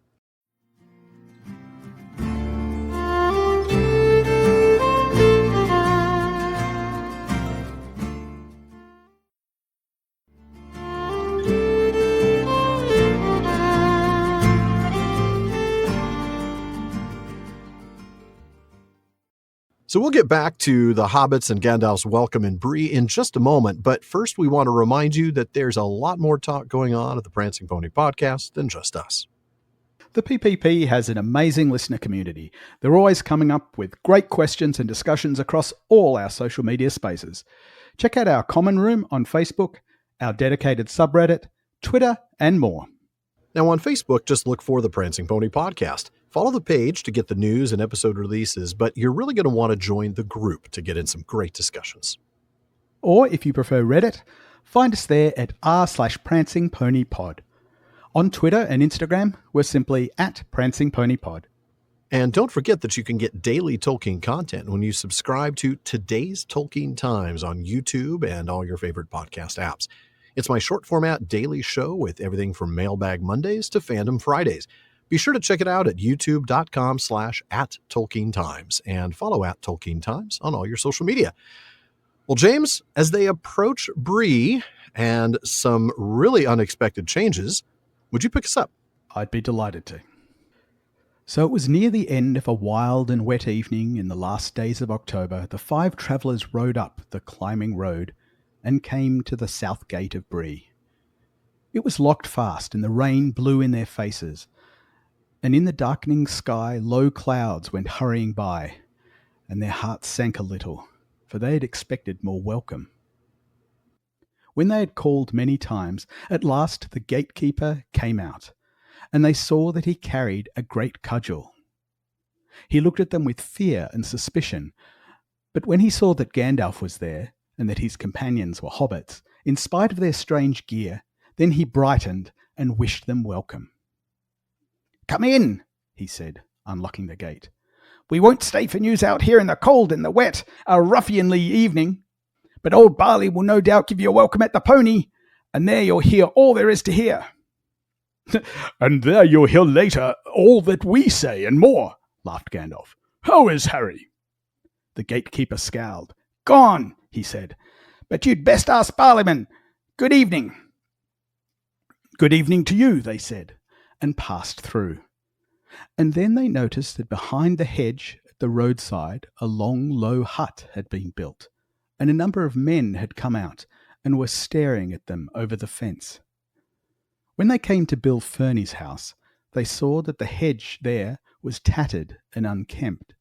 So we'll get back to the hobbits and Gandalf's welcome in Bree in just a moment. But first, we want to remind you that there's a lot more talk going on at the Prancing Pony podcast than just us. The PPP has an amazing listener community. They're always coming up with great questions and discussions across all our social media spaces. Check out our common room on Facebook, our dedicated subreddit, Twitter, and more. Now on Facebook, just look for the Prancing Pony podcast. Follow the page to get the news and episode releases, but you're really going to want to join the group to get in some great discussions. Or if you prefer Reddit, find us there at r/prancingponypod. On Twitter and Instagram, we're simply at prancingponypod. And don't forget that you can get daily Tolkien content when you subscribe to Today's Tolkien Times on YouTube and all your favorite podcast apps. It's my short format daily show with everything from Mailbag Mondays to Fandom Fridays. Be sure to check it out at youtube.com/@TolkienTimes and follow @TolkienTimes on all your social media. Well, James, as they approach Bree and some really unexpected changes, would you pick us up? I'd be delighted to. So it was near the end of a wild and wet evening in the last days of October. The 5 travellers rode up the climbing road and came to the south gate of Bree. It was locked fast and the rain blew in their faces, and in the darkening sky low clouds went hurrying by, and their hearts sank a little, for they had expected more welcome. When they had called many times, at last the gatekeeper came out, and they saw that he carried a great cudgel. He looked at them with fear and suspicion, but when he saw that Gandalf was there, and that his companions were hobbits, in spite of their strange gear, then he brightened and wished them welcome. "Come in," he said, unlocking the gate. "We won't stay for news out here in the cold and the wet, a ruffianly evening. But old Barley will no doubt give you a welcome at the pony, and there you'll hear all there is to hear." "And there you'll hear later all that we say and more," laughed Gandalf. "How is Harry?" The gatekeeper scowled. "Gone," he said. "But you'd best ask Barliman. Good evening." "Good evening to you," they said, and passed through. And then they noticed that behind the hedge at the roadside a long, low hut had been built, and a number of men had come out and were staring at them over the fence. When they came to Bill Ferny's house, they saw that the hedge there was tattered and unkempt,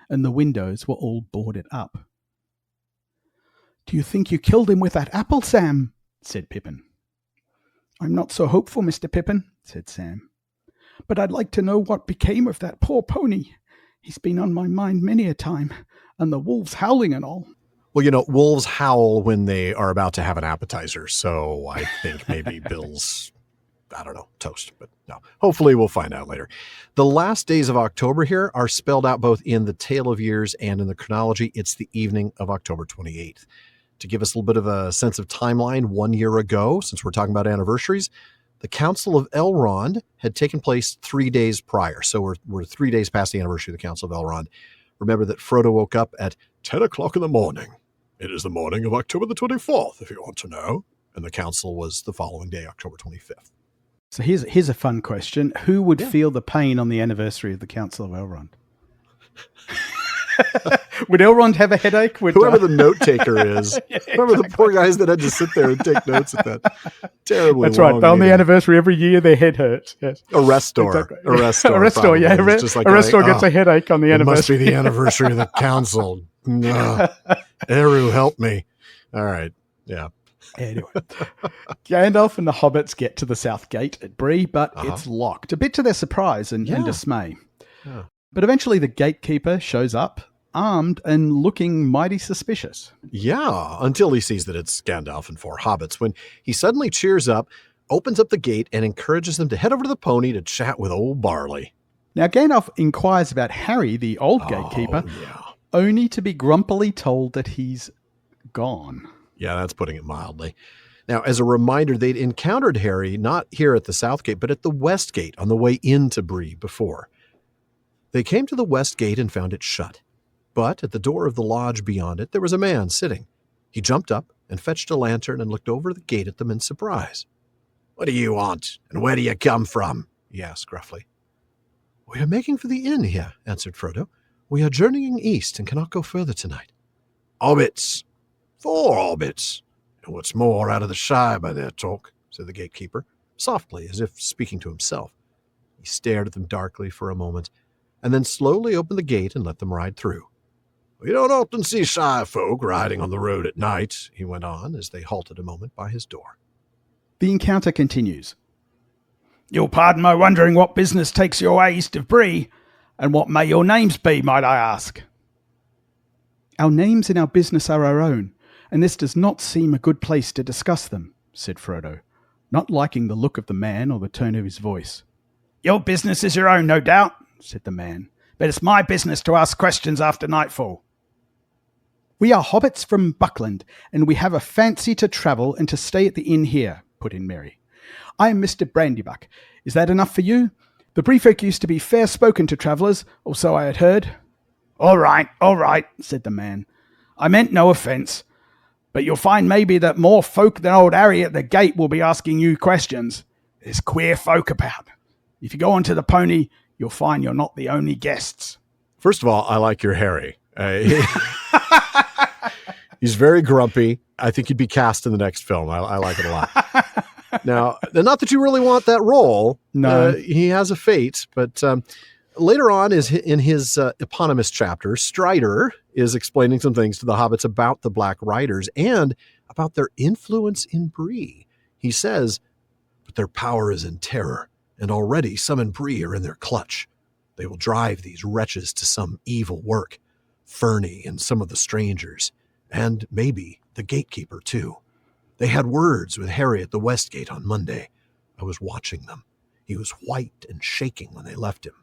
and the windows were all boarded up. "Do you think you killed him with that apple, Sam?" said Pippin. "I'm not so hopeful, Mr. Pippin," said Sam. "But I'd like to know what became of that poor pony. He's been on my mind many a time, and the wolves howling and all." Well, wolves howl when they are about to have an appetizer, so I think maybe Bill's, toast, but no. Hopefully we'll find out later. The last days of October here are spelled out both in the Tale of Years and in the chronology. It's the evening of October 28th. To give us a little bit of a sense of timeline, 1 year ago, since we're talking about anniversaries, the Council of Elrond had taken place 3 days prior. So we're 3 days past the anniversary of the Council of Elrond. Remember that Frodo woke up at 10 o'clock in the morning. It is the morning of October the 24th, if you want to know. And the council was the following day, October 25th. So here's a fun question. Who would feel the pain on the anniversary of the Council of Elrond? Would Elrond have a headache? Whoever the note taker is. Remember the poor guys that had to sit there and take notes at that terribly That's right. long On the meeting. anniversary every year, their head hurts. Yes. Erestor. Exactly. Erestor, yeah. Erestor gets a headache on the It anniversary. must be the anniversary of the council. No. Eru, help me. All right. Yeah. Anyway, Gandalf and the hobbits get to the south gate at Bree, but it's locked, a bit to their surprise and dismay. Yeah. But eventually the gatekeeper shows up, armed and looking mighty suspicious. Yeah, until he sees that it's Gandalf and 4 hobbits, when he suddenly cheers up, opens up the gate, and encourages them to head over to the pony to chat with old Barley. Now Gandalf inquires about Harry, the old gatekeeper, only to be grumpily told that he's gone. Yeah, that's putting it mildly. Now, as a reminder, they'd encountered Harry not here at the South Gate, but at the West Gate on the way into Bree before. They came to the West Gate and found it shut. But at the door of the lodge beyond it, there was a man sitting. He jumped up and fetched a lantern and looked over the gate at them in surprise. "What do you want, and where do you come from?" he asked gruffly. "We are making for the inn here," answered Frodo. "We are journeying east and cannot go further tonight." "Hobbits! 4 hobbits! And what's more, out of the Shire by their talk," said the gatekeeper, softly, as if speaking to himself. He stared at them darkly for a moment, and then slowly opened the gate and let them ride through. "We don't often see Shire folk riding on the road at night," he went on, as they halted a moment by his door. The encounter continues. "You'll pardon my wondering what business takes you away east of Bree, and what may your names be, might I ask?" "Our names and our business are our own. and this does not seem a good place to discuss them," said Frodo, not liking the look of the man or the tone of his voice. "Your business is your own, no doubt," said the man, "but it's my business to ask questions after nightfall." "We are hobbits from Buckland, and we have a fancy to travel and to stay at the inn here," put in Merry. "I am Mr. Brandybuck. Is that enough for you? The Briefolk used to be fair-spoken to travellers, or so I had heard." All right, said the man. "I meant no offence, but you'll find maybe that more folk than old Harry at the gate will be asking you questions. There's queer folk about. If you go onto the pony, you'll find you're not the only guests." First of all, I like your Harry. He's very grumpy. I think he'd be cast in the next film. I like it a lot. Now, not that you really want that role. No. He has a fate, but later on in his eponymous chapter, Strider is explaining some things to the hobbits about the Black Riders and about their influence in Bree. He says, "But their power is in terror, and already some in Bree are in their clutch. They will drive these wretches to some evil work. Ferny and some of the strangers, and maybe the gatekeeper too. They had words with Harry at the West Gate on Monday. I was watching them. He was white and shaking when they left him."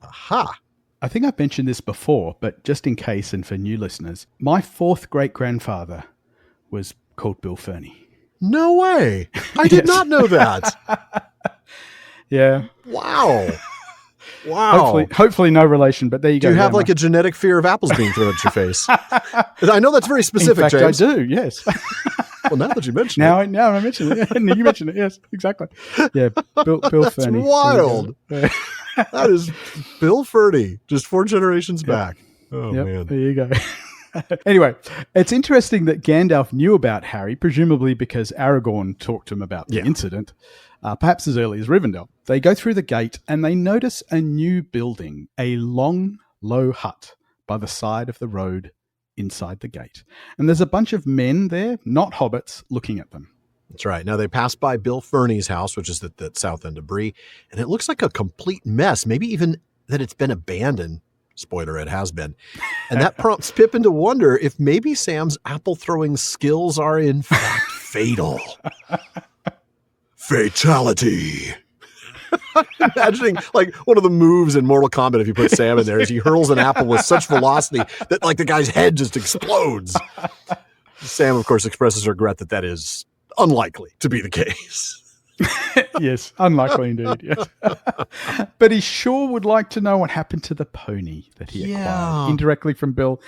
Aha! I think I've mentioned this before, but just in case and for new listeners, my fourth great-grandfather was called Bill Ferny. No way! I did not know that. Yeah. Wow. Wow. Hopefully no relation, but there you go. Do you have like a genetic fear of apples being thrown at your face? I know that's very specific, in fact, James. I do, yes. Well, now that you mention it. Now I mention it. Yeah, you mentioned it, yes, exactly. Yeah, Bill That's Ferny. wild. That is Bill Ferny, just 4 generations back. Oh, man. There you go. Anyway, it's interesting that Gandalf knew about Harry, presumably because Aragorn talked to him about the incident, perhaps as early as Rivendell. They go through the gate and they notice a new building, a long, low hut by the side of the road inside the gate. And there's a bunch of men there, not hobbits, looking at them. That's right. Now, they pass by Bill Ferny's house, which is at the south end of Bree, and it looks like a complete mess, maybe even that it's been abandoned. Spoiler, it has been. And that prompts Pippin to wonder if maybe Sam's apple-throwing skills are in fact fatal. Fatality. Imagining like one of the moves in Mortal Kombat, if you put Sam in there, is he hurls an apple with such velocity that like the guy's head just explodes. Sam, of course, expresses regret that is unlikely to be the case. Yes, unlikely indeed. Yes. But he sure would like to know what happened to the pony that he acquired indirectly from Bill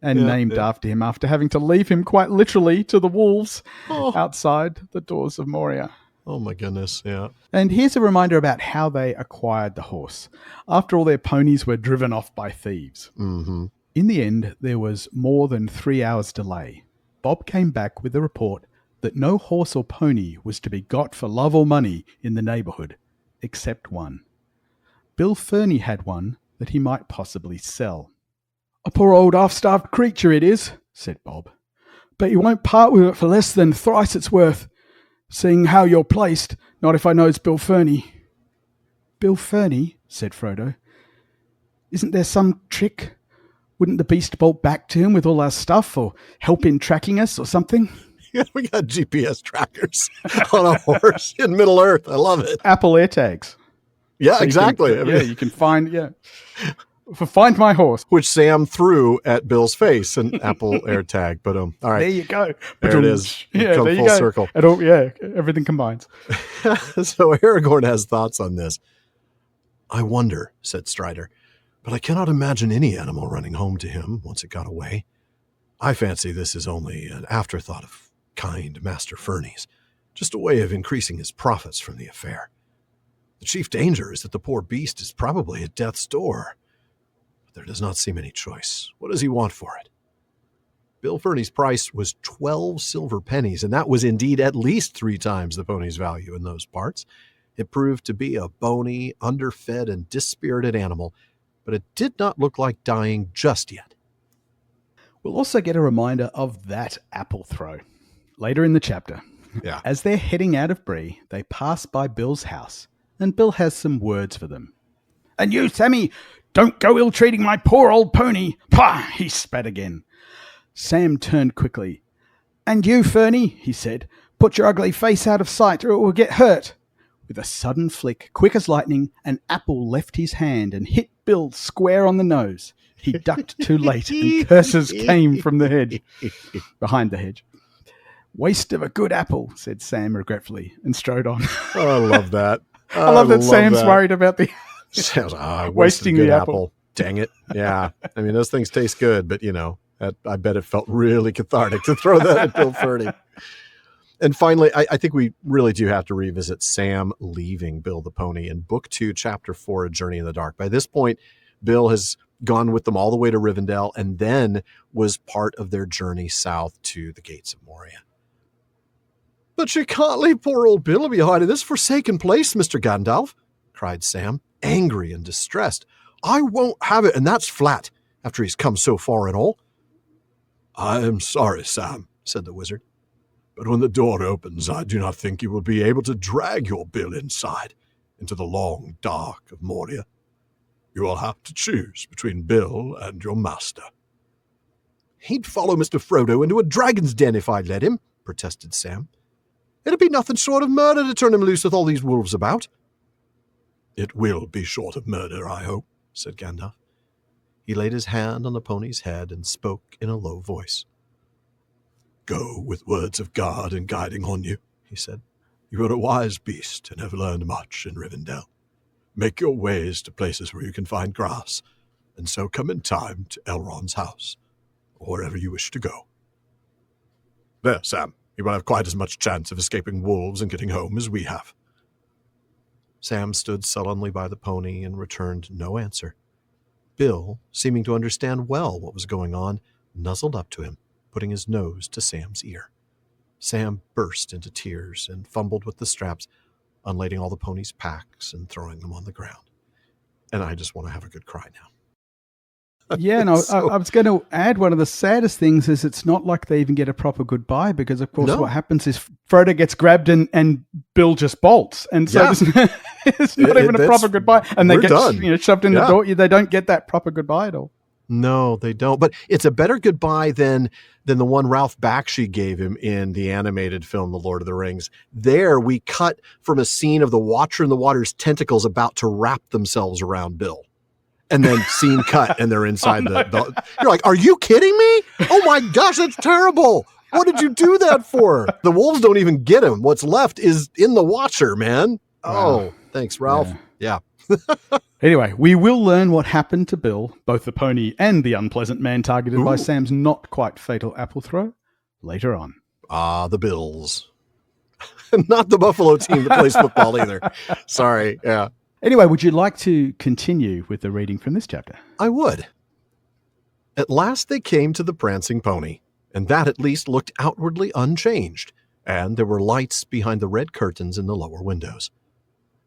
and named after him after having to leave him quite literally to the wolves outside the doors of Moria. Oh my goodness, yeah. And here's a reminder about how they acquired the horse. After all, their ponies were driven off by thieves. Mm-hmm. In the end, there was more than 3 hours delay. Bob came back with a report that no horse or pony was to be got for love or money in the neighbourhood, except one. Bill Ferny had one that he might possibly sell. "A poor old half-starved creature it is," said Bob, "but he won't part with it for less than thrice its worth, seeing how you're placed, not if I knows Bill Ferny." "Bill Ferny?" said Frodo. "Isn't there some trick? Wouldn't the beast bolt back to him with all our stuff, or help in tracking us or something?" Yeah, we got GPS trackers on a horse in Middle Earth. I love it. Apple AirTags. Yeah, so exactly. You can find, find my horse. Which Sam threw at Bill's face, an Apple AirTag. But all right. There you go. There it is. Yeah, come there you full go. circle. Everything combines. So Aragorn has thoughts on this. "I wonder," said Strider, "but I cannot imagine any animal running home to him once it got away. I fancy this is only an afterthought of kind Master Ferny's, just a way of increasing his profits from the affair. The chief danger is that the poor beast is probably at death's door. But there does not seem any choice. What does he want for it?" Bill Ferny's price was 12 silver pennies, and that was indeed at least 3 times the pony's value in those parts. It proved to be a bony, underfed, and dispirited animal, but it did not look like dying just yet. We'll also get a reminder of that apple throw later in the chapter. Yeah. As they're heading out of Bree, they pass by Bill's house, and Bill has some words for them. "And you, Sammy, don't go ill-treating my poor old pony." "Pah!" he spat again. Sam turned quickly. "And you, Ferny," he said, "put your ugly face out of sight or it will get hurt." With a sudden flick, quick as lightning, an apple left his hand and hit Bill square on the nose. He ducked too late and curses came from the hedge, behind the hedge. "Waste of a good apple," said Sam regretfully, and strode on. Oh, I love that. I love that Sam's worried about the wasting the apple. Dang it. Yeah. I mean, those things taste good, but, I bet it felt really cathartic to throw that at Bill Ferny. And finally, I think we really do have to revisit Sam leaving Bill the Pony in Book 2, Chapter 4, A Journey in the Dark. By this point, Bill has gone with them all the way to Rivendell and then was part of their journey south to the Gates of Moria. "But you can't leave poor old Bill behind in this forsaken place, Mr. Gandalf," cried Sam, angry and distressed. "I won't have it, and that's flat, after he's come so far and all." "I am sorry, Sam," said the wizard, "but when the door opens, I do not think you will be able to drag your Bill inside, into the long dark of Moria. You will have to choose between Bill and your master." "He'd follow Mr. Frodo into a dragon's den if I'd let him," protested Sam. "It'd be nothing short of murder to turn him loose with all these wolves about." "It will be short of murder, I hope," said Gandalf. He laid his hand on the pony's head and spoke in a low voice. "Go with words of guard and guiding on you," he said. "You are a wise beast and have learned much in Rivendell. Make your ways to places where you can find grass, and so come in time to Elrond's house, or wherever you wish to go. There, Sam, you will have quite as much chance of escaping wolves and getting home as we have." Sam stood sullenly by the pony and returned no answer. Bill, seeming to understand well what was going on, nuzzled up to him, putting his nose to Sam's ear. Sam burst into tears and fumbled with the straps, unlading all the pony's packs and throwing them on the ground. And I just want to have a good cry now. Yeah, no, I was going to add one of the saddest things is it's not like they even get a proper goodbye because, of course, what happens is Frodo gets grabbed and Bill just bolts. And so it's not even a proper goodbye. And they get shoved in the door. They don't get that proper goodbye at all. No, they don't. But it's a better goodbye than the one Ralph Bakshi gave him in the animated film, The Lord of the Rings. There, we cut from a scene of the Watcher in the Water's tentacles about to wrap themselves around Bill. And then scene cut, and they're inside the... You're like, are you kidding me? Oh my gosh, that's terrible. What did you do that for? The wolves don't even get him. What's left is in the Watcher, man. Oh, thanks, Ralph. Yeah. Anyway, we will learn what happened to Bill, both the pony and the unpleasant man targeted by Sam's not quite fatal apple throw, later on. Ah, the Bills. Not the Buffalo team that plays football either. Sorry, yeah. Anyway, would you like to continue with the reading from this chapter? I would. At last they came to the prancing pony, and that at least looked outwardly unchanged, and there were lights behind the red curtains in the lower windows.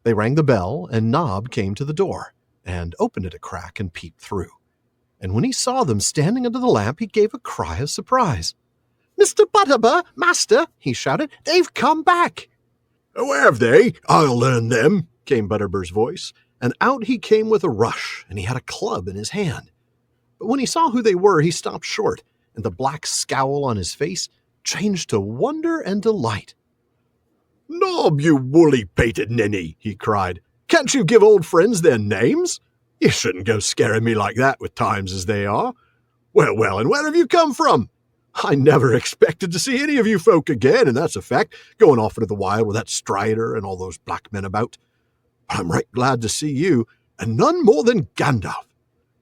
They rang the bell, and Nob came to the door, and opened it a crack and peeped through. And when he saw them standing under the lamp, he gave a cry of surprise. "Mr. Butterbur, master," he shouted, "they've come back." "Where have they? I'll learn them," came Butterbur's voice, and out he came with a rush, and he had a club in his hand. But when he saw who they were, he stopped short, and the black scowl on his face changed to wonder and delight. "Nob, you woolly-pated ninny," he cried. "Can't you give old friends their names? You shouldn't go scaring me like that with times as they are. Well, and where have you come from? I never expected to see any of you folk again, and that's a fact, going off into the wild with that Strider and all those black men about. But I'm right glad to see you, and none more than Gandalf.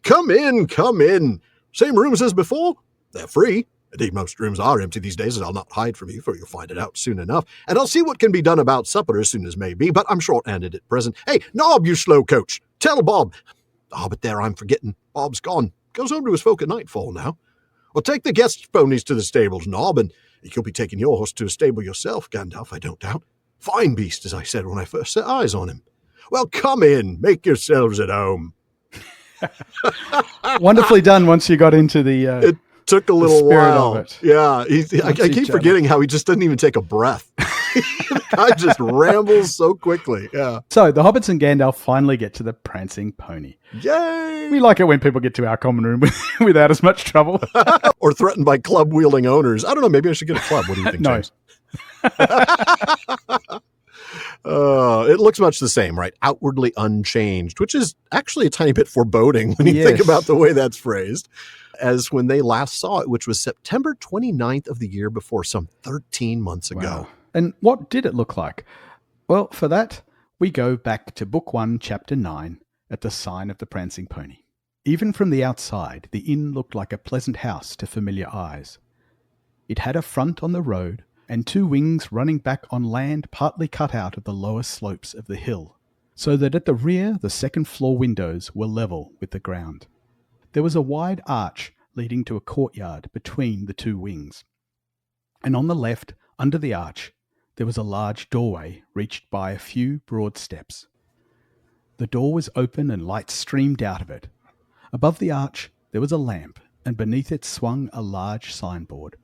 Come in, come in. Same rooms as before? They're free. Indeed, most rooms are empty these days, as I'll not hide from you, for you'll find it out soon enough. And I'll see what can be done about supper as soon as may be, but I'm short-handed at present. Hey, Nob, you slow coach, tell Bob. But there, I'm forgetting. Bob's gone. Goes home to his folk at nightfall now. Well, take the guest ponies to the stables, Nob, and you'll be taking your horse to a stable yourself, Gandalf, I don't doubt. Fine beast, as I said when I first set eyes on him. Well, come in, make yourselves at home. Wonderfully done once you got into the took a little spirit while. of it. Yeah. I keep forgetting how he just doesn't even take a breath. The guy just rambles so quickly. Yeah. So the hobbits and Gandalf finally get to the prancing pony. Yay! We like it when people get to our common room without as much trouble. Or threatened by club-wielding owners. I don't know. Maybe I should get a club. What do you think, No. James? It looks much the same, right? Outwardly unchanged, which is actually a tiny bit foreboding when you think about the way that's phrased, as when they last saw it, which was September 29th of the year before, some 13 months ago. Wow. And what did it look like? Well, for that, we go back to Book 1, Chapter 9, at the sign of the Prancing Pony. Even from the outside, the inn looked like a pleasant house to familiar eyes. It had a front on the road, and two wings running back on land partly cut out of the lower slopes of the hill, so that at the rear the second-floor windows were level with the ground. There was a wide arch leading to a courtyard between the two wings, and on the left, under the arch, there was a large doorway reached by a few broad steps. The door was open and light streamed out of it. Above the arch there was a lamp, and beneath it swung a large signboard.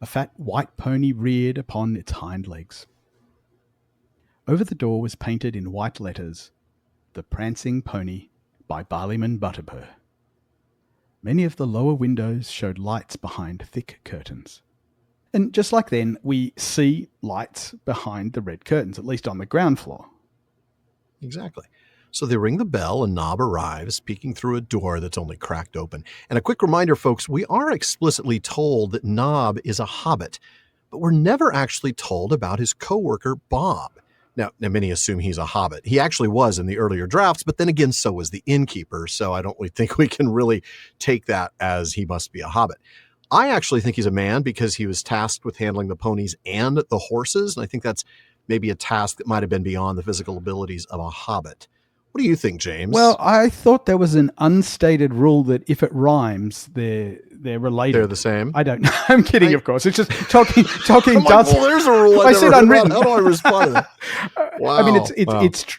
A fat white pony reared upon its hind legs. Over the door was painted in white letters, "The Prancing Pony by Barliman Butterbur." Many of the lower windows showed lights behind thick curtains. And just like then, we see lights behind the red curtains, at least on the ground floor. Exactly. So they ring the bell and Nob arrives, peeking through a door that's only cracked open. And a quick reminder, folks, we are explicitly told that Nob is a hobbit, but we're never actually told about his co-worker, Bob. Now, many assume he's a hobbit. He actually was in the earlier drafts, but then again, so was the innkeeper. So I don't really think we can really take that as he must be a hobbit. I actually think he's a man because he was tasked with handling the ponies and the horses. And I think that's maybe a task that might have been beyond the physical abilities of a hobbit. What do you think, James? Well, I thought there was an unstated rule that if it rhymes, they're related. They're the same? I don't know. I'm kidding, of course. It's just Tolkien does. Well, there's a rule I said unwritten. How do I respond to that? Wow. I mean,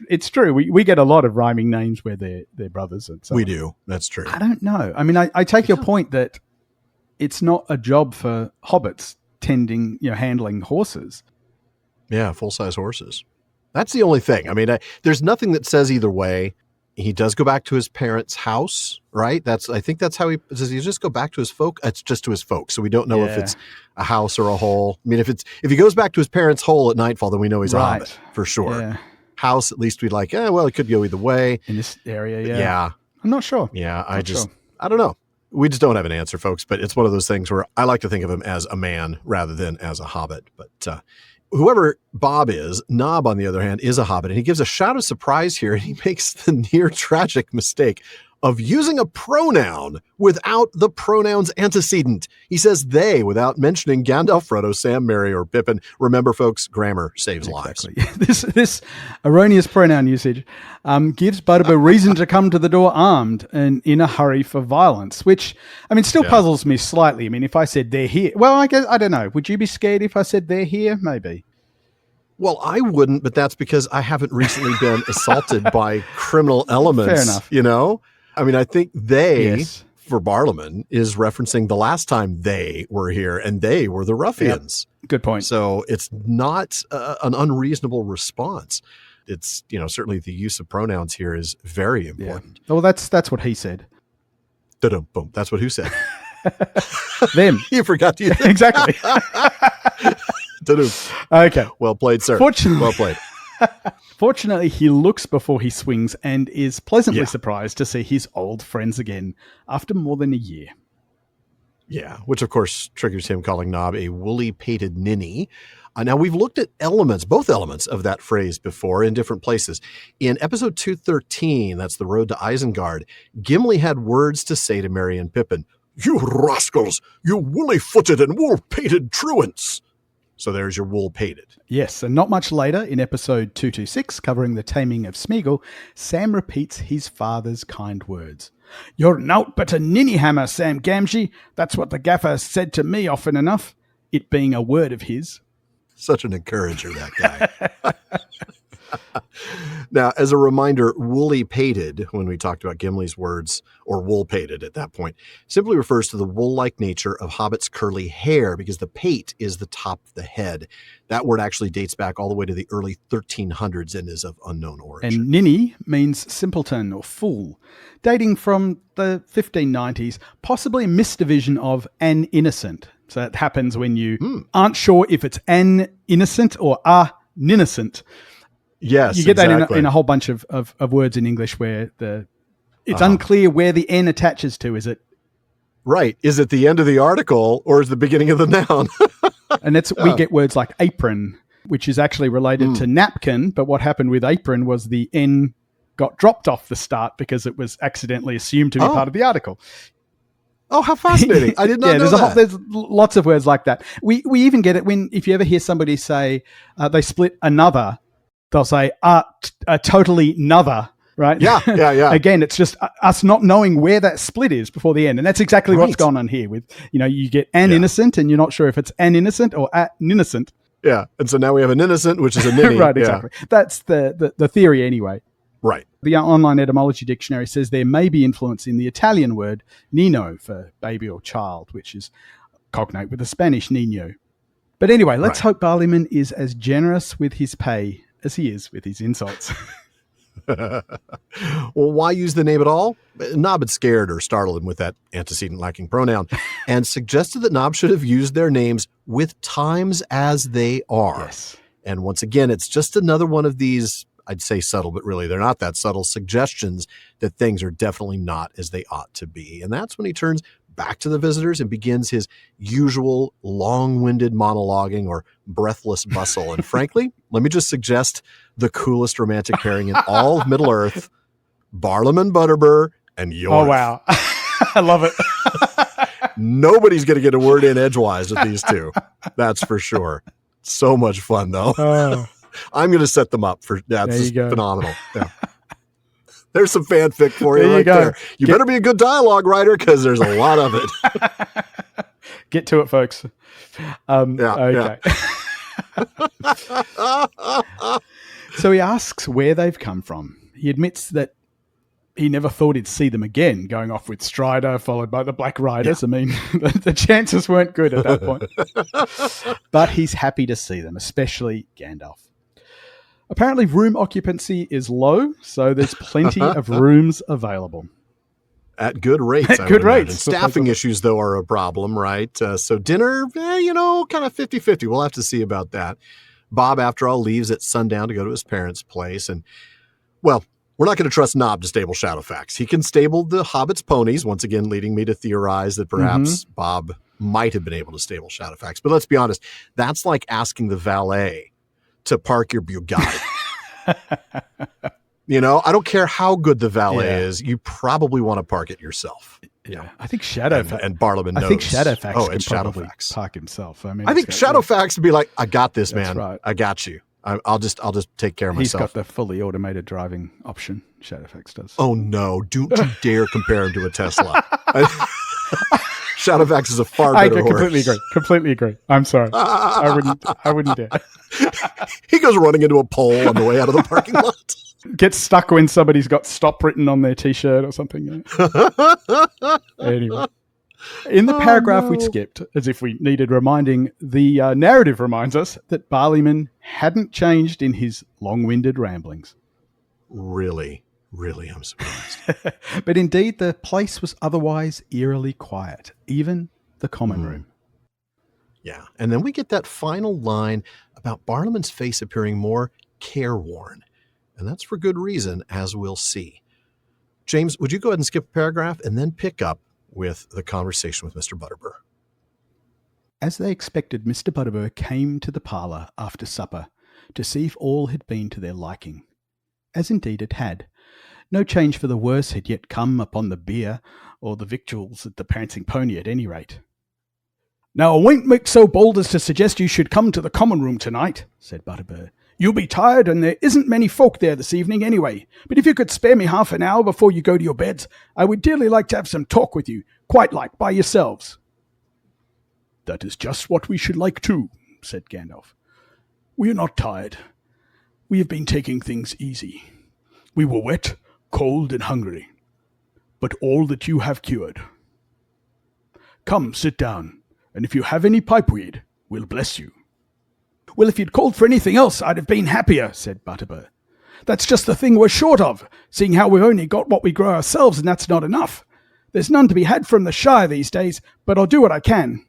it's true. We get a lot of rhyming names where they're brothers and so we on. do. That's true. I don't know. I mean, I take your point that it's not a job for hobbits handling horses. Yeah, full-size horses. That's the only thing. I mean, there's nothing that says either way. He does go back to his parents' house, right? I think that's how does he just go back to his folk? It's just to his folks. So we don't know if it's a house or a hole. I mean, if he goes back to his parents' hole at nightfall, then we know he's a hobbit for sure. Yeah. House, at least we'd like, well, it could go either way. In this area, Yeah. I'm not sure. Yeah, I don't know. We just don't have an answer, folks, but it's one of those things where I like to think of him as a man rather than as a hobbit. But whoever Bob is, Nob, on the other hand, is a hobbit, and he gives a shout of surprise here, and he makes the near tragic mistake of using a pronoun without the pronoun's antecedent. He says they without mentioning Gandalf, Frodo, Sam, Merry, or Pippin. Remember, folks, grammar saves lives. This erroneous pronoun usage gives Butterbur reason to come to the door armed and in a hurry for violence, which, I mean, still puzzles me slightly. I mean, if I said they're here, well, I guess, I don't know. Would you be scared if I said they're here? Maybe. Well, I wouldn't, but that's because I haven't recently been assaulted by criminal elements. Fair enough. You know? I mean, I think they, for Barliman, is referencing the last time they were here, and they were the ruffians. Yep. Good point. So it's not an unreasonable response. It's, certainly the use of pronouns here is very important. Yeah. Well, that's what he said. Boom. That's what who said? Them. You forgot to use Exactly. Okay. Well played, sir. Fortunately. Well played. Fortunately, he looks before he swings and is pleasantly surprised to see his old friends again after more than a year. Yeah, which of course triggers him calling Nob a woolly-pated ninny. Now, we've looked at both elements of that phrase before in different places. In episode 213, that's The Road to Isengard, Gimli had words to say to Merry and Pippin. "You rascals, you woolly-footed and wool-pated truants." So there's your wool-pated. Yes, and not much later, in episode 226, covering the taming of Smeagol, Sam repeats his father's kind words. "You're nowt but a ninny hammer, Sam Gamgee. That's what the gaffer said to me often enough," it being a word of his. Such an encourager, that guy. Now, as a reminder, woolly-pated, when we talked about Gimli's words, or wool-pated at that point, simply refers to the wool-like nature of hobbits' curly hair, because the pate is the top of the head. That word actually dates back all the way to the early 1300s and is of unknown origin. And ninny means simpleton or fool, dating from the 1590s, possibly a misdivision of an innocent. So that happens when you aren't sure if it's an innocent or a ninnocent. Yes, you get exactly. that in a whole bunch of words in English where it's unclear where the N attaches to. Is it right? Is it the end of the article or is the beginning of the noun? And we get words like apron, which is actually related to napkin. But what happened with apron was the N got dropped off the start because it was accidentally assumed to be part of the article. Oh, how fascinating. I did not know that. There's lots of words like that. We even get it if you ever hear somebody say they split another, they'll say a totally nother, right? Yeah. Again, it's just us not knowing where that split is before the end. And that's exactly what's gone on here with, you get an innocent and you're not sure if it's an innocent or an innocent. Yeah. And so now we have an innocent, which is a ninny. Right, exactly. Yeah. That's the theory anyway. Right. The online etymology dictionary says there may be influence in the Italian word nino for baby or child, which is cognate with the Spanish niño. But anyway, let's hope Barliman is as generous with his pay as he is with his insults. Well, why use the name at all? Nob had scared or startled him with that antecedent lacking pronoun and suggested that Nob should have used their names with times as they are. Yes. And once again, it's just another one of these, I'd say subtle, but really they're not that subtle, suggestions that things are definitely not as they ought to be. And that's when he turns back to the visitors and begins his usual long-winded monologuing or breathless bustle. And frankly, let me just suggest the coolest romantic pairing in all of Middle-earth, Barliman Butterbur and Ioreth. Oh, wow. I love it. Nobody's going to get a word in edgewise with these two. That's for sure. So much fun, though. Oh. I'm going to set them up for that's just phenomenal. Yeah. There's some fanfic for you right there. You better be a good dialogue writer because there's a lot of it. Get to it, folks. Okay. So he asks where they've come from. He admits that he never thought he'd see them again, going off with Strider, followed by the Black Riders. Yeah. I mean, the chances weren't good at that point. But he's happy to see them, especially Gandalf. Apparently, room occupancy is low, so there's plenty of rooms available. At good rates. At good rates. Staffing issues, though, are a problem, right? So dinner, kind of 50-50. We'll have to see about that. Bob, after all, leaves at sundown to go to his parents' place. And, well, we're not going to trust Nob to stable Shadowfax. He can stable the Hobbit's ponies, once again leading me to theorize that perhaps Bob might have been able to stable Shadowfax. But let's be honest, that's like asking the valet to park your Bugatti. I don't care how good the valet is, you probably want to park it yourself. Yeah, I think Shadowfax and Barliman knows. I think Shadowfax it's can probably Shadowfax. park himself. I think Shadowfax would be like, I got this, man. Right. I got you. I'll just take care of myself. He's got the fully automated driving option. Shadowfax does. Oh no! Don't you dare compare him to a Tesla. Shadowfax is a far better horse. Completely agree. I'm sorry. I wouldn't dare. He goes running into a pole on the way out of the parking lot. Gets stuck when somebody's got stop written on their t-shirt or something. Anyway. In the paragraph we skipped, as if we needed reminding, the narrative reminds us that Barliman hadn't changed in his long-winded ramblings. Really, I'm surprised. But indeed, the place was otherwise eerily quiet, even the common room. Yeah, and then we get that final line about Barliman's face appearing more careworn. And that's for good reason, as we'll see. James, would you go ahead and skip a paragraph and then pick up with the conversation with Mr. Butterbur? As they expected, Mr. Butterbur came to the parlour after supper to see if all had been to their liking, as indeed it had. No change for the worse had yet come upon the beer or the victuals at the Prancing Pony at any rate. "Now, I won't make so bold as to suggest you should come to the common room tonight," said Butterbur. "You'll be tired, and there isn't many folk there this evening anyway. But if you could spare me half an hour before you go to your beds, I would dearly like to have some talk with you, quite like by yourselves." "That is just what we should like too," said Gandalf. "We are not tired. We have been taking things easy. We were wet, cold, and hungry, but all that you have cured. Come, sit down, and if you have any pipeweed, we'll bless you. Well, if you'd called for anything else, I'd have been happier, said Butterbur. That's just the thing we're short of, seeing how we've only got what we grow ourselves, and that's not enough. There's none to be had from the Shire these days, but I'll do what I can.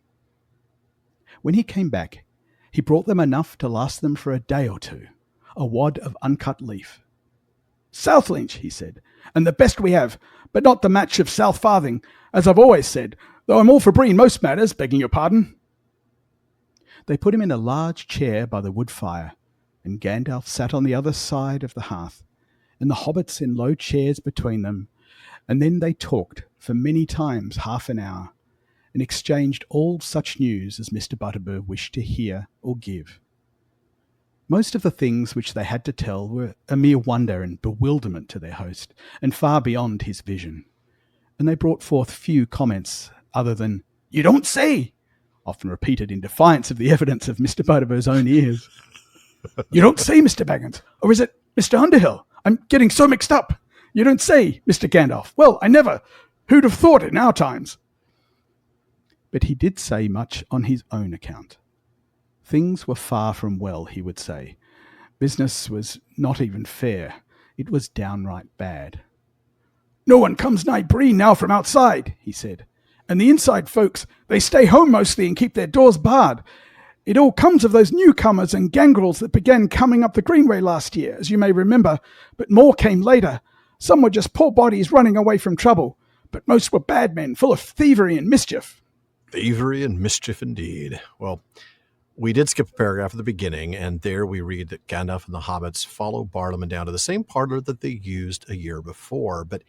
When he came back, he brought them enough to last them for a day or two, a wad of uncut leaf. Southlinch, he said, and the best we have, but not the match of South Farthing, as I've always said, though I'm all for Bree in most matters, begging your pardon. They put him in a large chair by the wood fire, and Gandalf sat on the other side of the hearth, and the hobbits in low chairs between them, and then they talked for many times half an hour, and exchanged all such news as Mr. Butterbur wished to hear or give. Most of the things which they had to tell were a mere wonder and bewilderment to their host, and far beyond his vision, and they brought forth few comments other than, "You don't say!" often repeated in defiance of the evidence of Mr. Butterbur's own ears. "You don't say, Mr. Baggins, or is it Mr. Underhill? I'm getting so mixed up. You don't say, Mr. Gandalf. Well, I never. Who'd have thought it in our times?" But he did say much on his own account. Things were far from well, he would say. Business was not even fair. It was downright bad. "No one comes nigh Bree now from outside," he said. "And the inside folks, they stay home mostly and keep their doors barred. It all comes of those newcomers and gangrels that began coming up the Greenway last year, as you may remember, but more came later. Some were just poor bodies running away from trouble, but most were bad men, full of thievery and mischief." Thievery and mischief indeed. Well, we did skip a paragraph at the beginning, and there we read that Gandalf and the hobbits follow Barliman down to the same parlor that they used a year before, but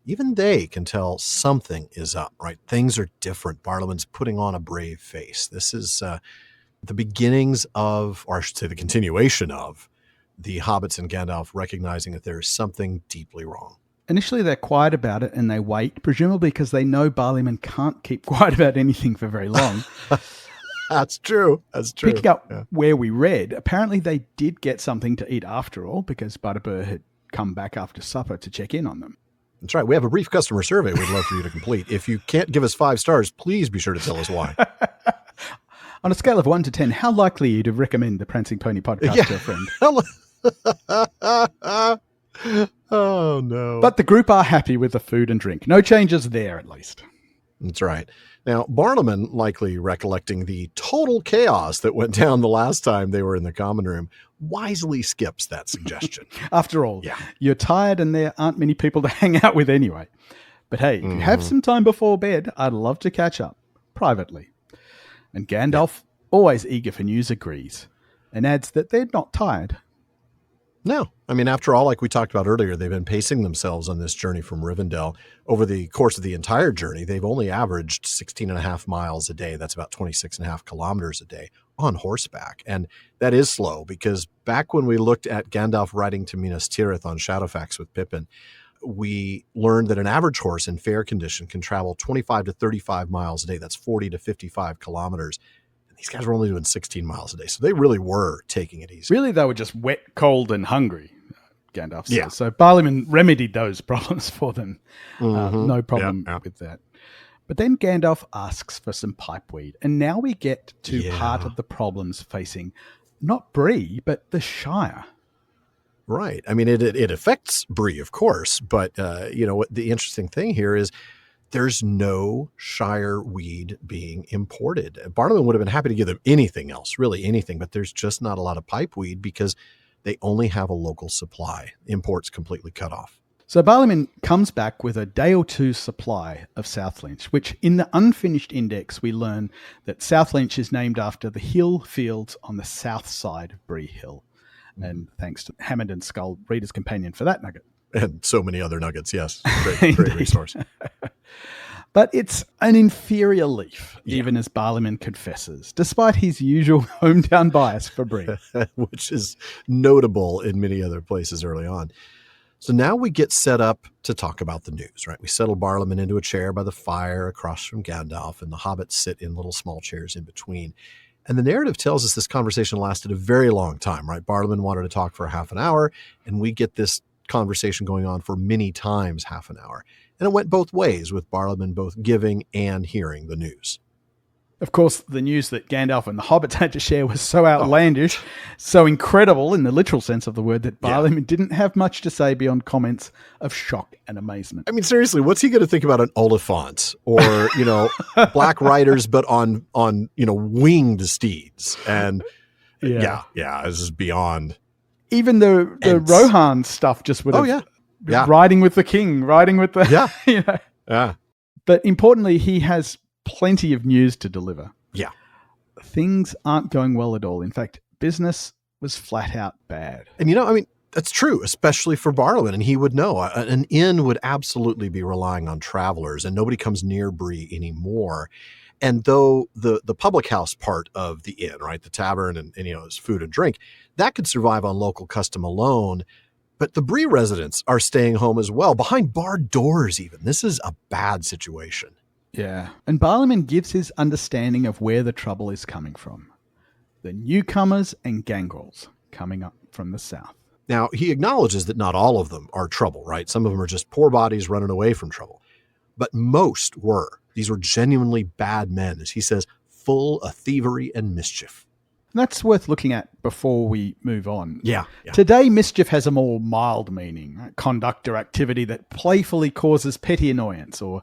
even they can tell something is up, right? Things are different. Barliman's putting on a brave face. This is the beginnings of, or I should say the continuation of, the hobbits and Gandalf recognizing that there is something deeply wrong. Initially, they're quiet about it and they wait, presumably because they know Barliman can't keep quiet about anything for very long. That's true. That's true. Picking up where we read, apparently they did get something to eat after all, because Butterbur had come back after supper to check in on them. That's right. We have a brief customer survey we'd love for you to complete. If you can't give us 5 stars, please be sure to tell us why. On a scale of 1 to 10, how likely are you to recommend the Prancing Pony podcast to a friend? Oh, no. But the group are happy with the food and drink. No changes there, at least. That's right. Now, Barliman, likely recollecting the total chaos that went down the last time they were in the common room, wisely skips that suggestion. After all, you're tired and there aren't many people to hang out with anyway. But hey, if you have some time before bed, I'd love to catch up, privately. And Gandalf, always eager for news, agrees, and adds that they're not tired. No. I mean, after all, like we talked about earlier, they've been pacing themselves on this journey from Rivendell. Over the course of the entire journey, they've only averaged 16 and a half miles a day. That's about 26 and a half kilometers a day on horseback. And that is slow, because back when we looked at Gandalf riding to Minas Tirith on Shadowfax with Pippin, we learned that an average horse in fair condition can travel 25 to 35 miles a day. That's 40 to 55 kilometers. These guys were only doing 16 miles a day, so they really were taking it easy. Really, they were just wet, cold, and hungry, Gandalf says. Yeah. So Barliman remedied those problems for them. No problem with that. But then Gandalf asks for some pipeweed, and now we get to part of the problems facing not Bree, but the Shire. Right. I mean, it affects Bree, of course, but what the interesting thing here is there's no Shire weed being imported. Barliman would have been happy to give them anything else, really anything, but there's just not a lot of pipeweed because they only have a local supply. Imports completely cut off. So Barliman comes back with a day or two supply of Southlinch, which in the unfinished index we learn that Southlinch is named after the hill fields on the south side of Bree Hill. And thanks to Hammond and Skull, Reader's Companion, for that nugget. And so many other nuggets, yes. Great resource. But it's an inferior leaf, even as Barliman confesses, despite his usual hometown bias for Bree. Which is notable in many other places early on. So now we get set up to talk about the news, right? We settle Barliman into a chair by the fire across from Gandalf, and the hobbits sit in little small chairs in between. And the narrative tells us this conversation lasted a very long time, right? Barliman wanted to talk for half an hour, and we get this conversation going on for many times half an hour. And it went both ways, with Barliman both giving and hearing the news. Of course, the news that Gandalf and the hobbits had to share was so outlandish, so incredible in the literal sense of the word, that Barliman didn't have much to say beyond comments of shock and amazement. I mean, seriously, what's he going to think about an Oliphant or, black riders, but on winged steeds? And yeah, this is beyond. Even the Rohan stuff just would have riding with the king, riding with the Yeah. But importantly, he has plenty of news to deliver. Yeah. Things aren't going well at all. In fact, business was flat out bad. And that's true, especially for Barliman, and he would know. An inn would absolutely be relying on travelers, and nobody comes near Bree anymore. And though the public house part of the inn, right, the tavern and his food and drink, that could survive on local custom alone. But the Bree residents are staying home as well, behind barred doors even. This is a bad situation. Yeah. And Barliman gives his understanding of where the trouble is coming from. The newcomers and gangrels coming up from the south. Now, he acknowledges that not all of them are trouble, right? Some of them are just poor bodies running away from trouble. But most were. These were genuinely bad men, as he says, full of thievery and mischief. And that's worth looking at before we move on. Yeah. Today, mischief has a more mild meaning, conduct or activity that playfully causes petty annoyance, or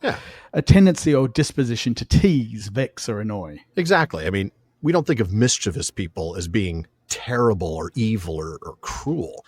a tendency or disposition to tease, vex, or annoy. Exactly. I mean, we don't think of mischievous people as being terrible or evil or cruel.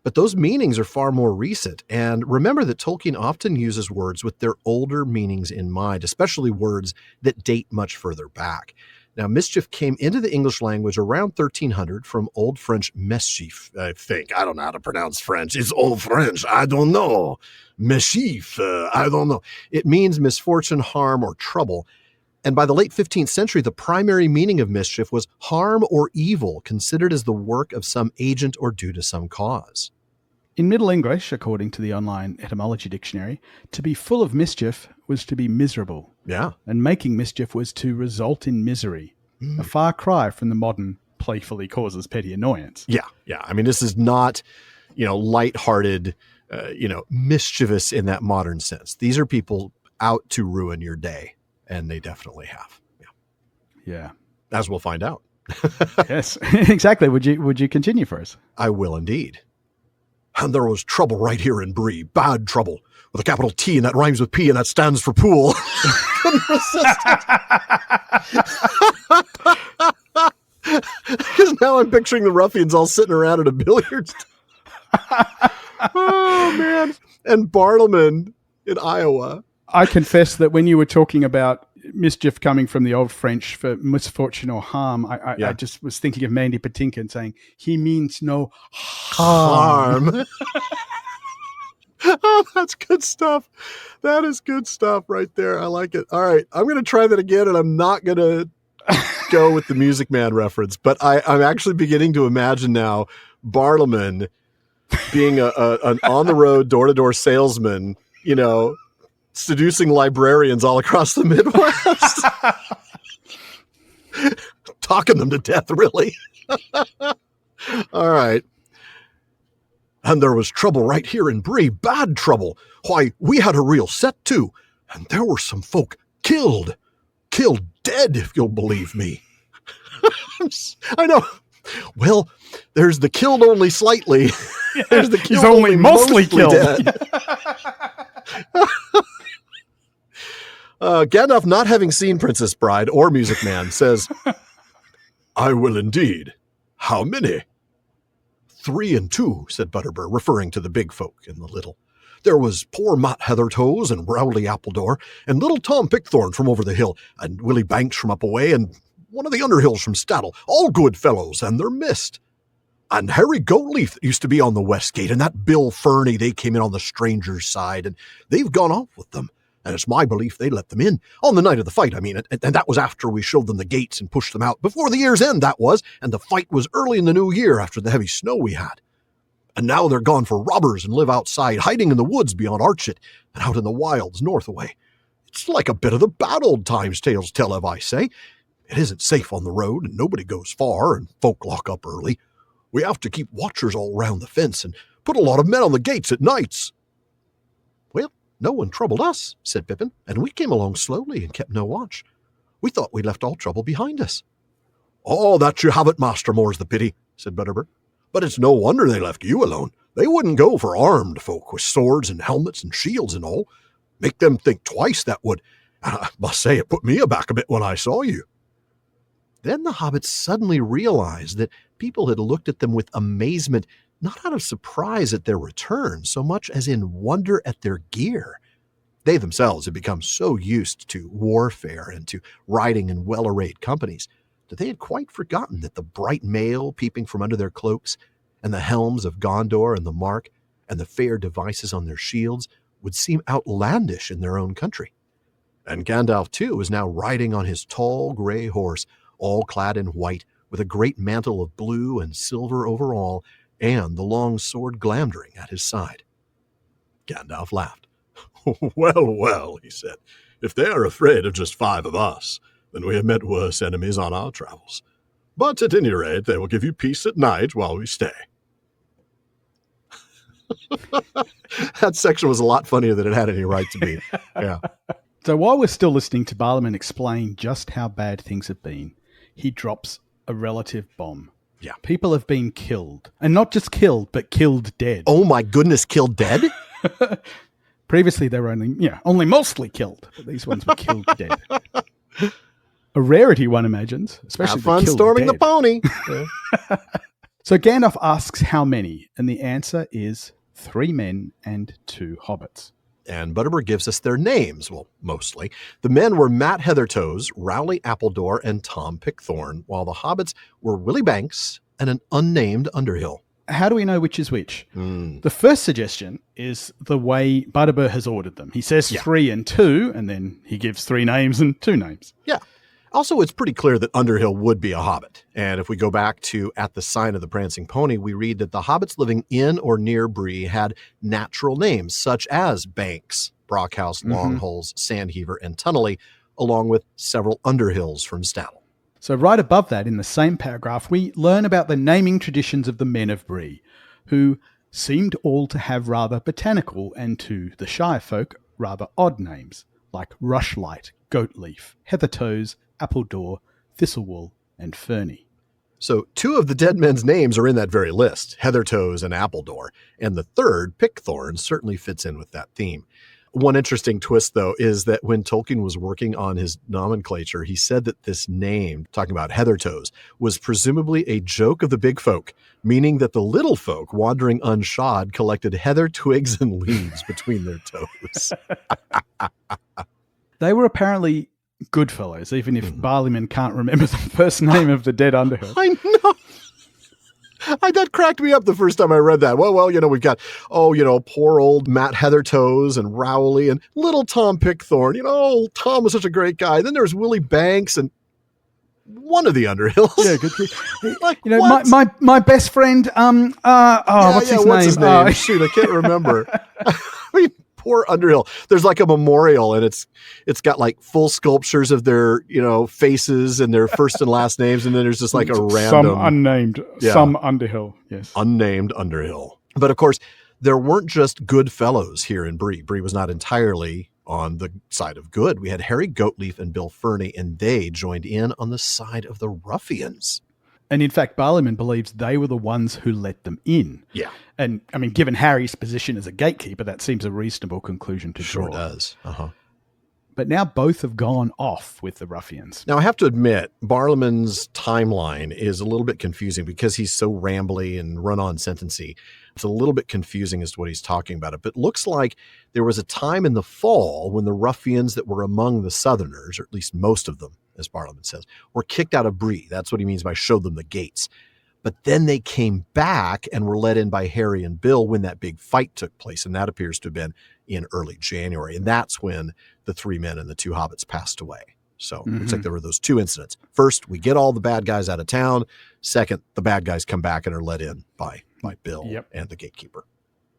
But those meanings are far more recent. And remember that Tolkien often uses words with their older meanings in mind, especially words that date much further back. Now, mischief came into the English language around 1300 from Old French mischief, I think. I don't know how to pronounce French. It's Old French. I don't know. Mischief. I don't know. It means misfortune, harm, or trouble. And by the late 15th century, the primary meaning of mischief was harm or evil, considered as the work of some agent or due to some cause. In Middle English, according to the online etymology dictionary, to be full of mischief was to be miserable. Yeah. And making mischief was to result in misery. A far cry from the modern playfully causes petty annoyance. Yeah. I mean, this is not, lighthearted, mischievous in that modern sense. These are people out to ruin your day, and they definitely have. Yeah. As we'll find out. Yes, exactly. Would you continue for us? I will indeed. And there was trouble right here in Bree, bad trouble, with a capital T, and that rhymes with P, and that stands for pool. Couldn't resist it. Because now I'm picturing the ruffians all sitting around at a billiards. Oh, man. And Barliman in Iowa. I confess that when you were talking about mischief coming from the Old French for misfortune or harm, I just was thinking of Mandy Patinkin saying, he means no harm. Oh, that's good stuff. That is good stuff right there. I like it. All right. I'm going to try that again, and I'm not going to go with the Music Man reference, but I'm actually beginning to imagine now Barliman being an on-the-road, door-to-door salesman, seducing librarians all across the Midwest. Talking them to death, really. All right. And there was trouble right here in Bree, bad trouble. Why, we had a real set too. And there were some folk killed dead, if you'll believe me. I know. Well, there's the killed only slightly. There's the killed He's only mostly killed. Dead. Gandalf, not having seen Princess Bride or Music Man, says, I will indeed. How many? 3 and 2, said Butterbur, referring to the big folk and the little. There was poor Mat Heathertoes and Rowley Appledore, and little Tom Pickthorn from over the hill, and Willie Banks from up away, and one of the Underhills from Staddle, all good fellows, and they're missed. And Harry Goatleaf that used to be on the west gate, and that Bill Ferny, they came in on the stranger's side, and they've gone off with them. And it's my belief they let them in on the night of the fight. I mean, and that was after we showed them the gates and pushed them out. Before the year's end, that was. And the fight was early in the new year after the heavy snow we had. And now they're gone for robbers and live outside, hiding in the woods beyond Archet and out in the wilds north away. It's like a bit of the bad old times tales tell of, I say. It isn't safe on the road, and nobody goes far, and folk lock up early. We have to keep watchers all round the fence and put a lot of men on the gates at nights." "Well, no one troubled us," said Pippin, "and we came along slowly and kept no watch. We thought we left all trouble behind us." "Oh, that you haven't, master, more's the pity," said Butterbur. "But it's no wonder they left you alone. They wouldn't go for armed folk with swords and helmets and shields and all. Make them think twice, that would. I must say it put me aback a bit when I saw you." Then the hobbits suddenly realized that people had looked at them with amazement, not out of surprise at their return, so much as in wonder at their gear. They themselves had become so used to warfare and to riding in well-arrayed companies that they had quite forgotten that the bright mail peeping from under their cloaks, and the helms of Gondor and the Mark, and the fair devices on their shields would seem outlandish in their own country. And Gandalf, too, was now riding on his tall gray horse, all clad in white, with a great mantle of blue and silver over all, and the long sword Glamdring at his side. Gandalf laughed. "Well, well," he said, "if they are afraid of just 5 of us, then we have met worse enemies on our travels. But at any rate, they will give you peace at night while we stay." That section was a lot funnier than it had any right to be. Yeah. So while we're still listening to Barliman explain just how bad things have been, he drops a relative bomb. Yeah. People have been killed. And not just killed, but killed dead. Oh my goodness, killed dead? Previously, they were only mostly killed. But these ones were killed dead. A rarity, one imagines. Especially Have fun storming dead. the pony. So Gandalf asks how many, and the answer is 3 men and 2 hobbits. And Butterbur gives us their names, well, mostly. The men were Matt Heathertoes, Rowley Appledore, and Tom Pickthorn, while the hobbits were Willie Banks and an unnamed Underhill. How do we know which is which? The first suggestion is the way Butterbur has ordered them. He says 3 and 2, and then he gives 3 names and 2 names. Yeah. Also, it's pretty clear that Underhill would be a hobbit. And if we go back to At the Sign of the Prancing Pony, we read that the hobbits living in or near Bree had natural names, such as Banks, Brockhouse, Longholes, Sandheaver, and Tunnelly, along with several Underhills from Stadel. So right above that, in the same paragraph, we learn about the naming traditions of the men of Bree, who seemed all to have rather botanical and, to the Shire folk, rather odd names, like Rushlight, Goatleaf, Heathertoes, Appledore, Thistlewool, and Ferny. So 2 of the dead men's names are in that very list, Heathertoes and Appledore, and the third, Pickthorn, certainly fits in with that theme. One interesting twist, though, is that when Tolkien was working on his nomenclature, he said that this name, talking about Heathertoes, was presumably a joke of the big folk, meaning that the little folk, wandering unshod, collected heather twigs and leaves between their toes. They were apparently good fellows, even if Barliman can't remember the first name of the dead Underhill. I know. That cracked me up the first time I read that. Well, we've got, poor old Matt Heathertoes and Rowley and little Tom Pickthorn. Tom was such a great guy. Then there's Willie Banks and one of the Underhills. Yeah, good. My best friend, what's his name? Shoot, I can't remember. I mean, poor Underhill. There's like a memorial, and it's got like full sculptures of their faces and their first and last names, and then there's just like a random some Underhill, yes, unnamed Underhill. But of course, there weren't just good fellows here in Bree. Bree was not entirely on the side of good. We had Harry Goatleaf and Bill Ferny, and they joined in on the side of the ruffians. And in fact, Barliman believes they were the ones who let them in. Yeah. And I mean, given Harry's position as a gatekeeper, that seems a reasonable conclusion to draw. Sure does. But now both have gone off with the ruffians. Now, I have to admit, Barliman's timeline is a little bit confusing because he's so rambly and run-on sentency. It's a little bit confusing as to what he's talking about. But it looks like there was a time in the fall when the ruffians that were among the Southerners, or at least most of them, as Barliman says, were kicked out of Bree. That's what he means by showed them the gates. But then they came back and were let in by Harry and Bill when that big fight took place. And that appears to have been in early January. And that's when the 3 men and the 2 hobbits passed away. So it looks like there were those 2 incidents. First, we get all the bad guys out of town. Second, the bad guys come back and are let in by Bill and the gatekeeper.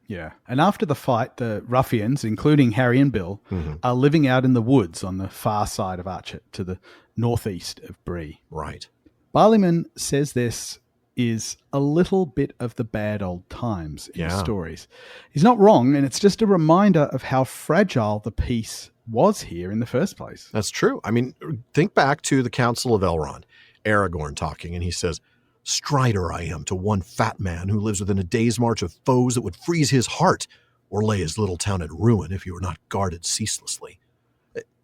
Yeah. And after the fight, the ruffians, including Harry and Bill, are living out in the woods on the far side of Archet to the northeast of Bree. Right. Barliman says this is a little bit of the bad old times in the stories. He's not wrong, and it's just a reminder of how fragile the peace was here in the first place. That's true. I mean, think back to the Council of Elrond, Aragorn talking, and he says, "Strider I am to one fat man who lives within a day's march of foes that would freeze his heart or lay his little town at ruin if he were not guarded ceaselessly."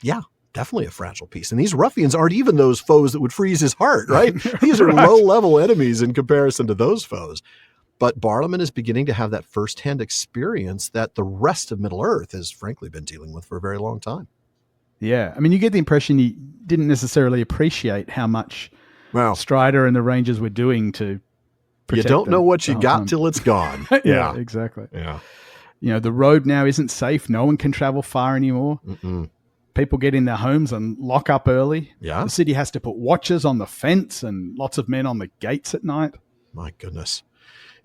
Yeah, definitely a fragile piece. And these ruffians aren't even those foes that would freeze his heart, right? These are low-level enemies in comparison to those foes. But Barliman is beginning to have that firsthand experience that the rest of Middle-earth has frankly been dealing with for a very long time. Yeah. I mean, you get the impression he didn't necessarily appreciate how much Strider and the Rangers were doing to protect You don't know what you got time. Till it's gone. Yeah, exactly. Yeah. You know, the road now isn't safe. No one can travel far anymore. People get in their homes and lock up early. Yeah. The city has to put watchers on the fence and lots of men on the gates at night. My goodness.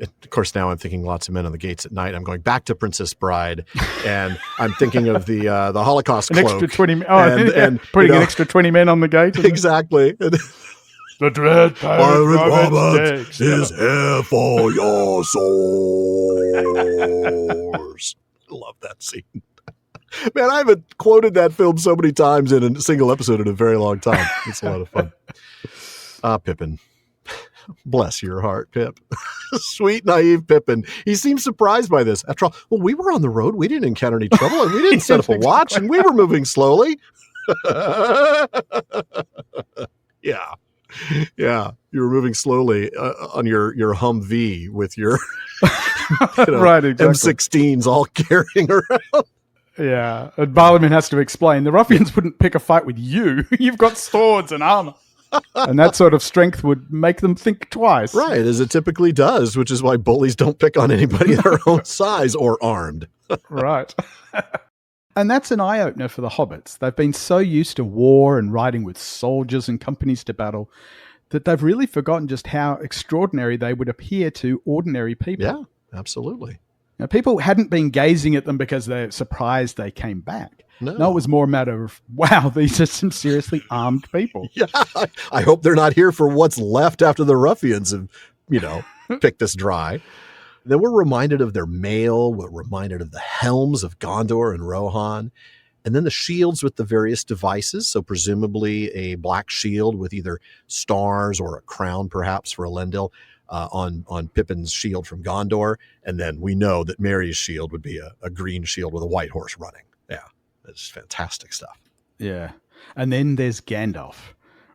Of course, now I'm thinking lots of men on the gates at night. I'm going back to Princess Bride, and I'm thinking of the Holocaust cloak. Extra 20 and putting an extra 20 men on the gate. Exactly. The dread pirate Roberts is here for your souls. I love that scene. Man, I haven't quoted that film so many times in a single episode in a very long time. It's a lot of fun. Pippin. Bless your heart, Pip. Sweet, naive Pippin. He seems surprised by this. After all, well, we were on the road. We didn't encounter any trouble, and we didn't set up a watch, and we were moving slowly. Yeah. Yeah. You were moving slowly on your Humvee with your right, exactly. M16s all carrying around. Yeah. And Barliman has to explain, the ruffians wouldn't pick a fight with you. You've got swords and armor. And that sort of strength would make them think twice. Right, as it typically does, which is why bullies don't pick on anybody their own size or armed. Right. And that's an eye-opener for the hobbits. They've been so used to war and riding with soldiers and companies to battle that they've really forgotten just how extraordinary they would appear to ordinary people. Yeah, absolutely. Now, people hadn't been gazing at them because they're surprised they came back. No, it was more a matter of, wow, these are some seriously armed people. Yeah, I hope they're not here for what's left after the ruffians have, picked us dry. Then we're reminded of their mail. We're reminded of the helms of Gondor and Rohan. And then the shields with the various devices. So presumably a black shield with either stars or a crown, perhaps, for Elendil on Pippin's shield from Gondor. And then we know that Merry's shield would be a green shield with a white horse running. Yeah. It's fantastic stuff. Yeah. And then there's Gandalf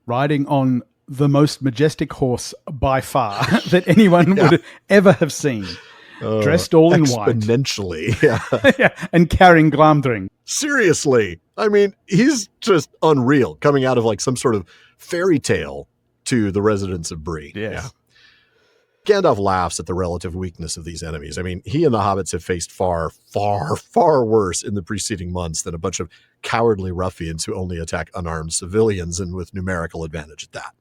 riding on the most majestic horse by far that anyone would ever have seen. Dressed all in white. Exponentially. Yeah. Yeah. And carrying Glamdring. Seriously. I mean, he's just unreal, coming out of like some sort of fairy tale to the residents of Bree. Yes. Yeah. Gandalf laughs at the relative weakness of these enemies. I mean, he and the hobbits have faced far, far, far worse in the preceding months than a bunch of cowardly ruffians who only attack unarmed civilians and with numerical advantage at that.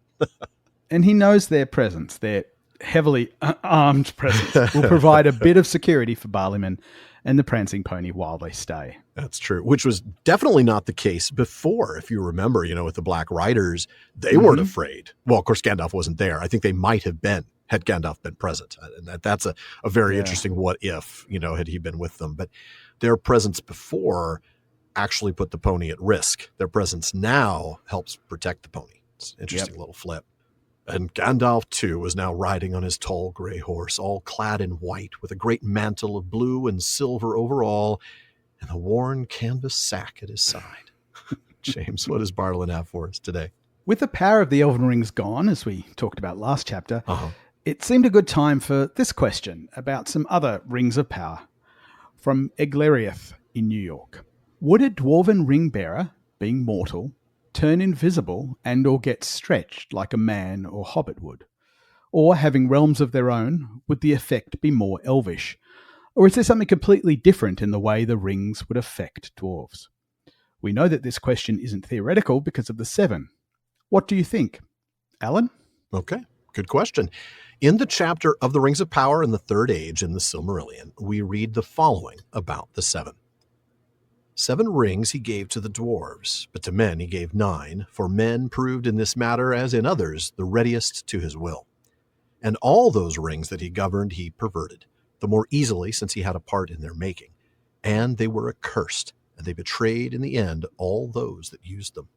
And he knows their presence, their heavily armed presence, will provide a bit of security for Barliman and the prancing pony while they stay. That's true, which was definitely not the case before. If you remember, with the Black Riders, they weren't afraid. Well, of course, Gandalf wasn't there. I think they might have been had Gandalf been present. And that's a very interesting what if, had he been with them. But their presence before actually put the pony at risk. Their presence now helps protect the pony. It's an interesting little flip. And Gandalf, too, was now riding on his tall gray horse, all clad in white, with a great mantle of blue and silver over all, and a worn canvas sack at his side. James, what does Barliman have for us today? With the power of the Elven Rings gone, as we talked about last chapter, it seemed a good time for this question about some other rings of power. From Egleriath in New York. Would a dwarven ring bearer, being mortal, turn invisible and or get stretched like a man or hobbit would? Or, having realms of their own, would the effect be more elvish? Or is there something completely different in the way the rings would affect dwarves? We know that this question isn't theoretical because of the 7. What do you think? Alan? Okay, good question. In the chapter of the Rings of Power in the Third Age in the Silmarillion, we read the following about the seven. 7 rings he gave to the dwarves, but to men he gave 9, for men proved in this matter, as in others, the readiest to his will. And all those rings that he governed he perverted, the more easily since he had a part in their making. And they were accursed, and they betrayed in the end all those that used them.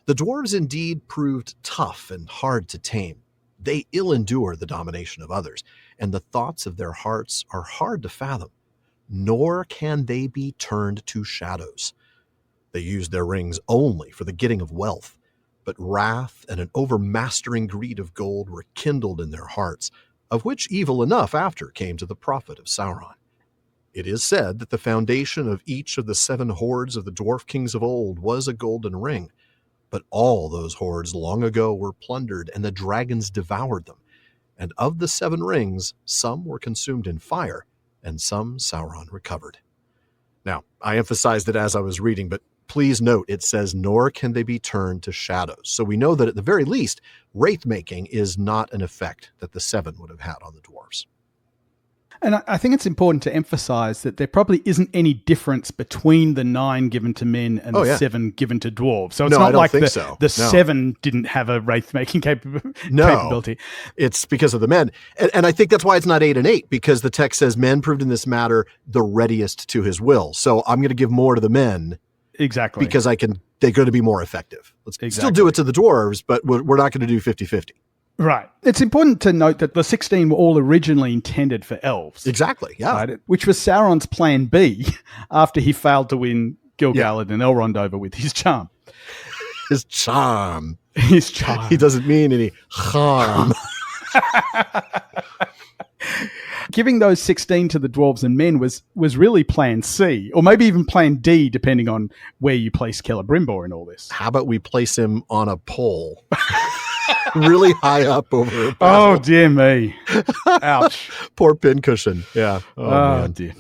The dwarves indeed proved tough and hard to tame. They ill endure the domination of others, and the thoughts of their hearts are hard to fathom. Nor can they be turned to shadows. They used their rings only for the getting of wealth, but wrath and an overmastering greed of gold were kindled in their hearts, of which evil enough after came to the prophet of Sauron. It is said that the foundation of each of the 7 hoards of the dwarf kings of old was a golden ring, but all those hoards long ago were plundered, and the dragons devoured them. And of the 7 rings, some were consumed in fire, and some Sauron recovered. Now, I emphasized it as I was reading, but please note it says, nor can they be turned to shadows. So we know that at the very least, wraith-making is not an effect that the 7 would have had on the dwarves. And I think it's important to emphasize that there probably isn't any difference between the 9 given to men and the 7 given to dwarves. So it's not like the 7 didn't have a wraith-making capability. It's because of the men. And I think that's why it's not 8 and 8, because the text says men proved in this matter the readiest to his will. So I'm going to give more to the men. Exactly. Because they're going to be more effective. Let's still do it to the dwarves, but we're not going to do 50-50. Right. It's important to note that the 16 were all originally intended for elves. Exactly, yeah. Right? Which was Sauron's plan B after he failed to win Gil-galad and Elrond over with his charm. His charm. His charm. He doesn't mean any harm. Giving those 16 to the dwarves and men was really plan C, or maybe even plan D, depending on where you place Celebrimbor in all this. How about we place him on a pole? Really high up over a pole. Oh, dear me. Ouch. Poor pincushion. Yeah. Oh man. Dear.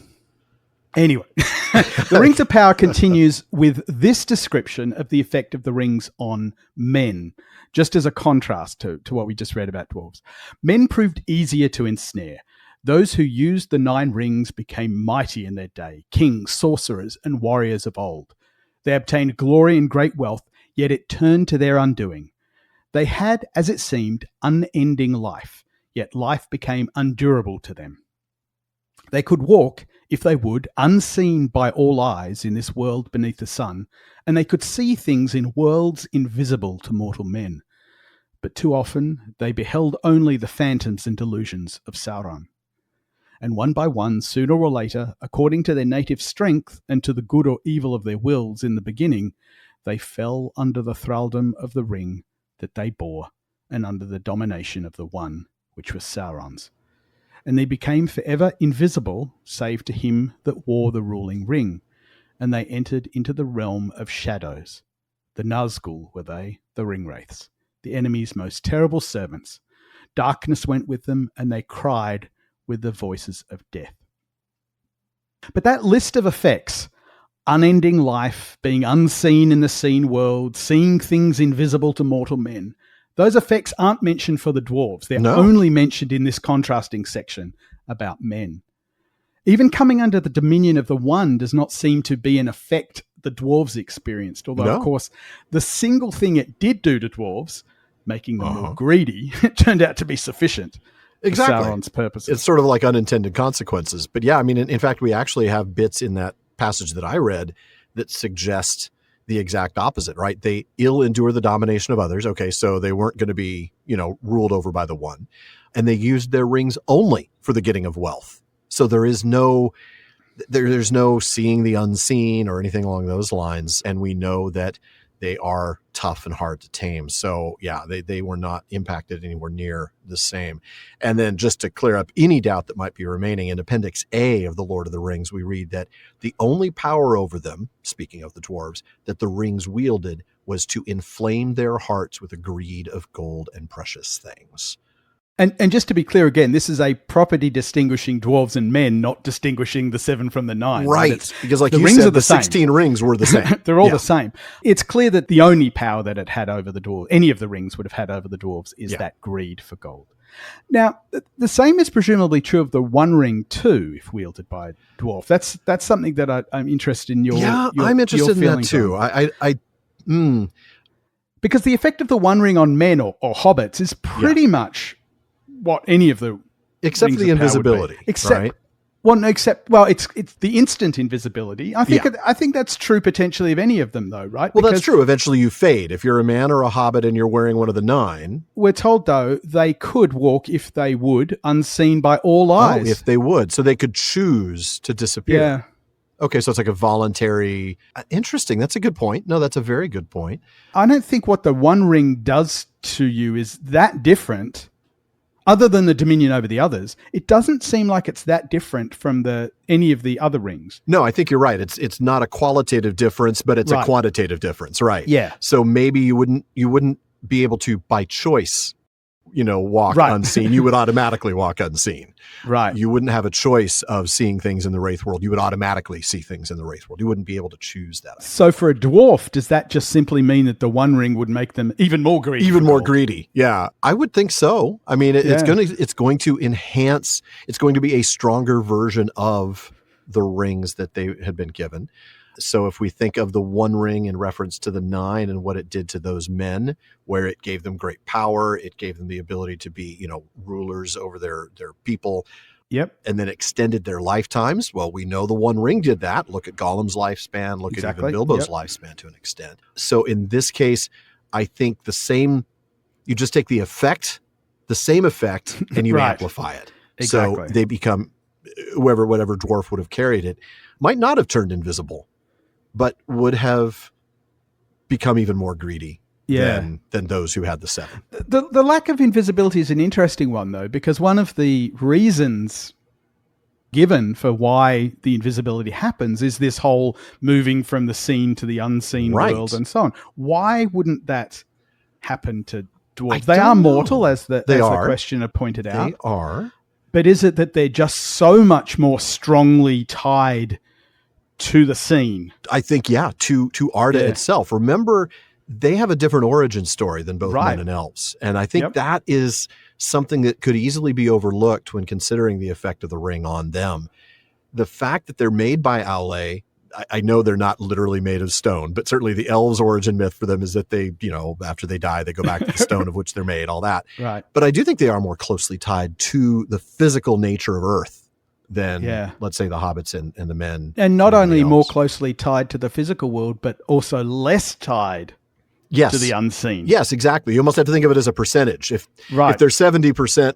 Anyway, the Rings of Power continues with this description of the effect of the rings on men, just as a contrast to what we just read about dwarves. Men proved easier to ensnare. Those who used the 9 rings became mighty in their day, kings, sorcerers, and warriors of old. They obtained glory and great wealth, yet it turned to their undoing. They had, as it seemed, unending life, yet life became undurable to them. They could walk, if they would, unseen by all eyes in this world beneath the sun, and they could see things in worlds invisible to mortal men. But too often they beheld only the phantoms and delusions of Sauron. And one by one, sooner or later, according to their native strength and to the good or evil of their wills in the beginning, they fell under the thraldom of the ring that they bore, and under the domination of the one which was Sauron's. And they became forever invisible, save to him that wore the ruling ring, and they entered into the realm of shadows. The Nazgul were they, the ringwraiths, the enemy's most terrible servants. Darkness went with them, and they cried with the voices of death. But that list of effects, unending life, being unseen in the seen world, seeing things invisible to mortal men, those effects aren't mentioned for the dwarves. They're only mentioned in this contrasting section about men. Even coming under the dominion of the One does not seem to be an effect the dwarves experienced, although, of course, the single thing it did do to dwarves, making them more greedy, turned out to be sufficient. Exactly. For Sauron's purposes. It's sort of like unintended consequences. But yeah, I mean, in fact, we actually have bits in that passage that I read that suggest the exact opposite, right? They ill endure the domination of others. Okay, so they weren't going to be, ruled over by the One. And they used their rings only for the getting of wealth. So there's no seeing the unseen or anything along those lines. And we know that they are tough and hard to tame. So yeah, they were not impacted anywhere near the same. And then just to clear up any doubt that might be remaining, in Appendix A of the Lord of the Rings, we read that the only power over them, speaking of the dwarves, that the rings wielded was to inflame their hearts with a greed of gold and precious things. And just to be clear again, this is a property distinguishing dwarves and men, not distinguishing the 7 from the 9. Right. Because like you said, the 16 rings were the same. They're all the same. It's clear that the only power that it had over the dwarves, any of the rings would have had over the dwarves, is that greed for gold. Now, the same is presumably true of the One Ring too, if wielded by a dwarf. That's something that I'm interested in. I'm interested in that too. Because the effect of the One Ring on men or hobbits is pretty much what any of the except for the invisibility, right? It's the instant invisibility. I think that's true potentially of any of them, though, right? Well, that's true. Eventually, you fade. If you're a man or a hobbit and you're wearing one of the 9, we're told though they could walk if they would, unseen by all eyes. Oh, if they would, so they could choose to disappear. Yeah. Okay, so it's like a voluntary. Interesting. That's a good point. No, that's a very good point. I don't think what the One Ring does to you is that different. Other than the dominion over the others, it doesn't seem like it's that different from any of the other rings. No, I think you're right. It's not a qualitative difference, but it's a quantitative difference, right? Yeah. So maybe you wouldn't be able to, by choice, walk unseen. You would automatically walk unseen. Right. You wouldn't have a choice of seeing things in the Wraith world. You would automatically see things in the Wraith world. You wouldn't be able to choose that. So for a dwarf, does that just simply mean that the One Ring would make them even more greedy? Even more greedy. Yeah, I would think so. I mean, it's going to enhance. It's going to be a stronger version of the rings that they had been given. So if we think of the One Ring in reference to the 9 and what it did to those men, where it gave them great power, it gave them the ability to be, rulers over their people. Yep. And then extended their lifetimes. Well, we know the One Ring did that. Look at Gollum's lifespan. Look at even Bilbo's lifespan to an extent. So in this case, I think you just take the same effect, and you amplify it. Exactly. So they become, whatever dwarf would have carried it, might not have turned invisible, but would have become even more greedy than those who had the 7. The lack of invisibility is an interesting one, though, because one of the reasons given for why the invisibility happens is this whole moving from the seen to the unseen world and so on. Why wouldn't that happen to dwarves? They are mortal, as the questioner pointed out. They are. But is it that they're just so much more strongly tied to the scene? I think, to Arda itself. Remember, they have a different origin story than both men and elves. And I think that is something that could easily be overlooked when considering the effect of the ring on them. The fact that they're made by Aule, I know they're not literally made of stone, but certainly the elves' origin myth for them is that they, after they die, they go back to the stone of which they're made, all that. Right. But I do think they are more closely tied to the physical nature of Earth than, let's say, the hobbits and the men. And not only more closely tied to the physical world, but also less tied to the unseen. Yes, exactly. You almost have to think of it as a percentage. If they're 70%,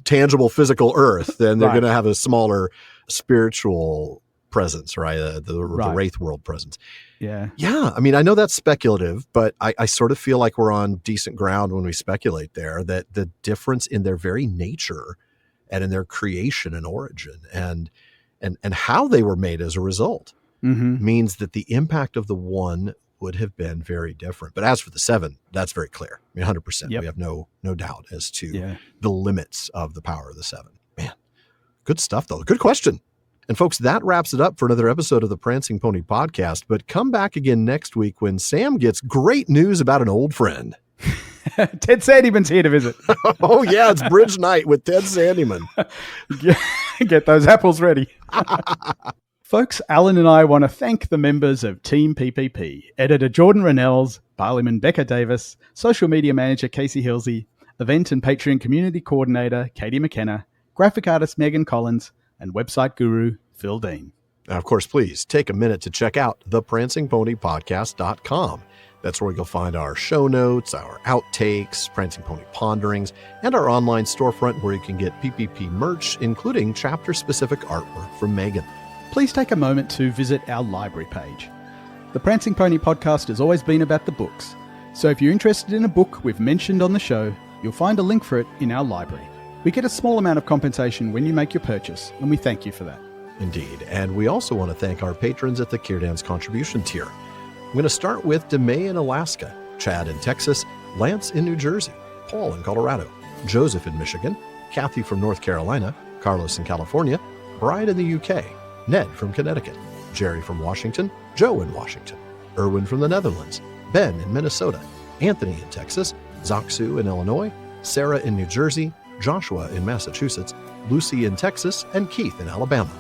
tangible physical Earth, then they're going to have a smaller spiritual presence, right? The Wraith world presence. Yeah. Yeah. I mean, I know that's speculative, but I sort of feel like we're on decent ground when we speculate there that the difference in their very nature and in their creation and origin and how they were made as a result means that the impact of the one would have been very different. But as for the 7, that's very clear. I mean, 100%. We have no doubt as to the limits of the power of the 7. Man, good stuff, though. Good question. And folks, that wraps it up for another episode of the Prancing Pony Podcast. But come back again next week when Sam gets great news about an old friend. Ted Sandyman's here to visit. Oh, yeah, it's Bridge Night with Ted Sandyman. Get those apples ready. Folks, Alan and I want to thank the members of Team PPP, editor Jordan Rennells, Barliman Becca Davis, social media manager Casey Hilsey, event and Patreon community coordinator Katie McKenna, graphic artist Megan Collins, and website guru Phil Dean. Now, of course, please take a minute to check out theprancingponypodcast.com. That's where you'll find our show notes, our outtakes, Prancing Pony Ponderings, and our online storefront where you can get PPP merch, including chapter-specific artwork from Megan. Please take a moment to visit our library page. The Prancing Pony Podcast has always been about the books, so if you're interested in a book we've mentioned on the show, you'll find a link for it in our library. We get a small amount of compensation when you make your purchase, and we thank you for that. Indeed, and we also want to thank our patrons at the Kierdan's contribution tier. I'm going to start with DeMay in Alaska, Chad in Texas, Lance in New Jersey, Paul in Colorado, Joseph in Michigan, Kathy from North Carolina, Carlos in California, Brian in the UK, Ned from Connecticut, Jerry from Washington, Joe in Washington, Erwin from the Netherlands, Ben in Minnesota, Anthony in Texas, Zaksu in Illinois, Sarah in New Jersey, Joshua in Massachusetts, Lucy in Texas, and Keith in Alabama.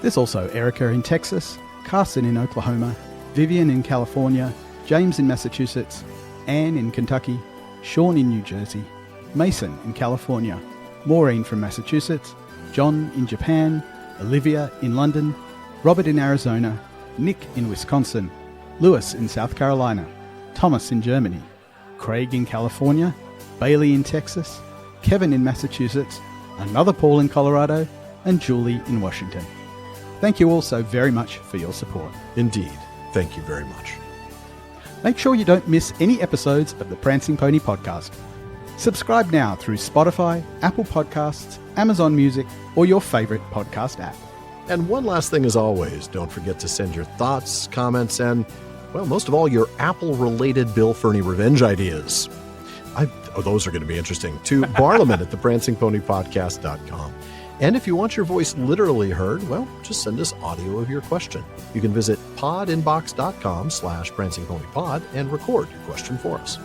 There's also Erica in Texas, Carson in Oklahoma, Vivian in California, James in Massachusetts, Anne in Kentucky, Sean in New Jersey, Mason in California, Maureen from Massachusetts, John in Japan, Olivia in London, Robert in Arizona, Nick in Wisconsin, Lewis in South Carolina, Thomas in Germany, Craig in California, Bailey in Texas, Kevin in Massachusetts, another Paul in Colorado, and Julie in Washington. Thank you all so very much for your support. Indeed, thank you very much. Make sure you don't miss any episodes of the Prancing Pony podcast. Subscribe now through Spotify, Apple Podcasts, Amazon Music, or your favourite podcast app. And one last thing as always, don't forget to send your thoughts, comments, and, well, most of all, your Apple-related Bill Ferny revenge ideas. Those are going to be interesting, to Barliman at theprancingponypodcast.com. And if you want your voice literally heard, well, just send us audio of your question. You can visit podinbox.com/prancingponypod and record your question for us.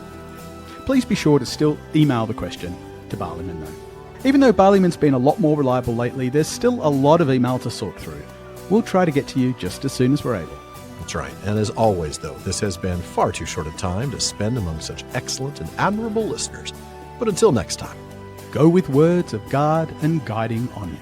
Please be sure to still email the question to Barliman, though. Even though Barliman's been a lot more reliable lately, there's still a lot of email to sort through. We'll try to get to you just as soon as we're able. That's right. And as always, though, this has been far too short a time to spend among such excellent and admirable listeners. But until next time, go with words of guard and guiding on you.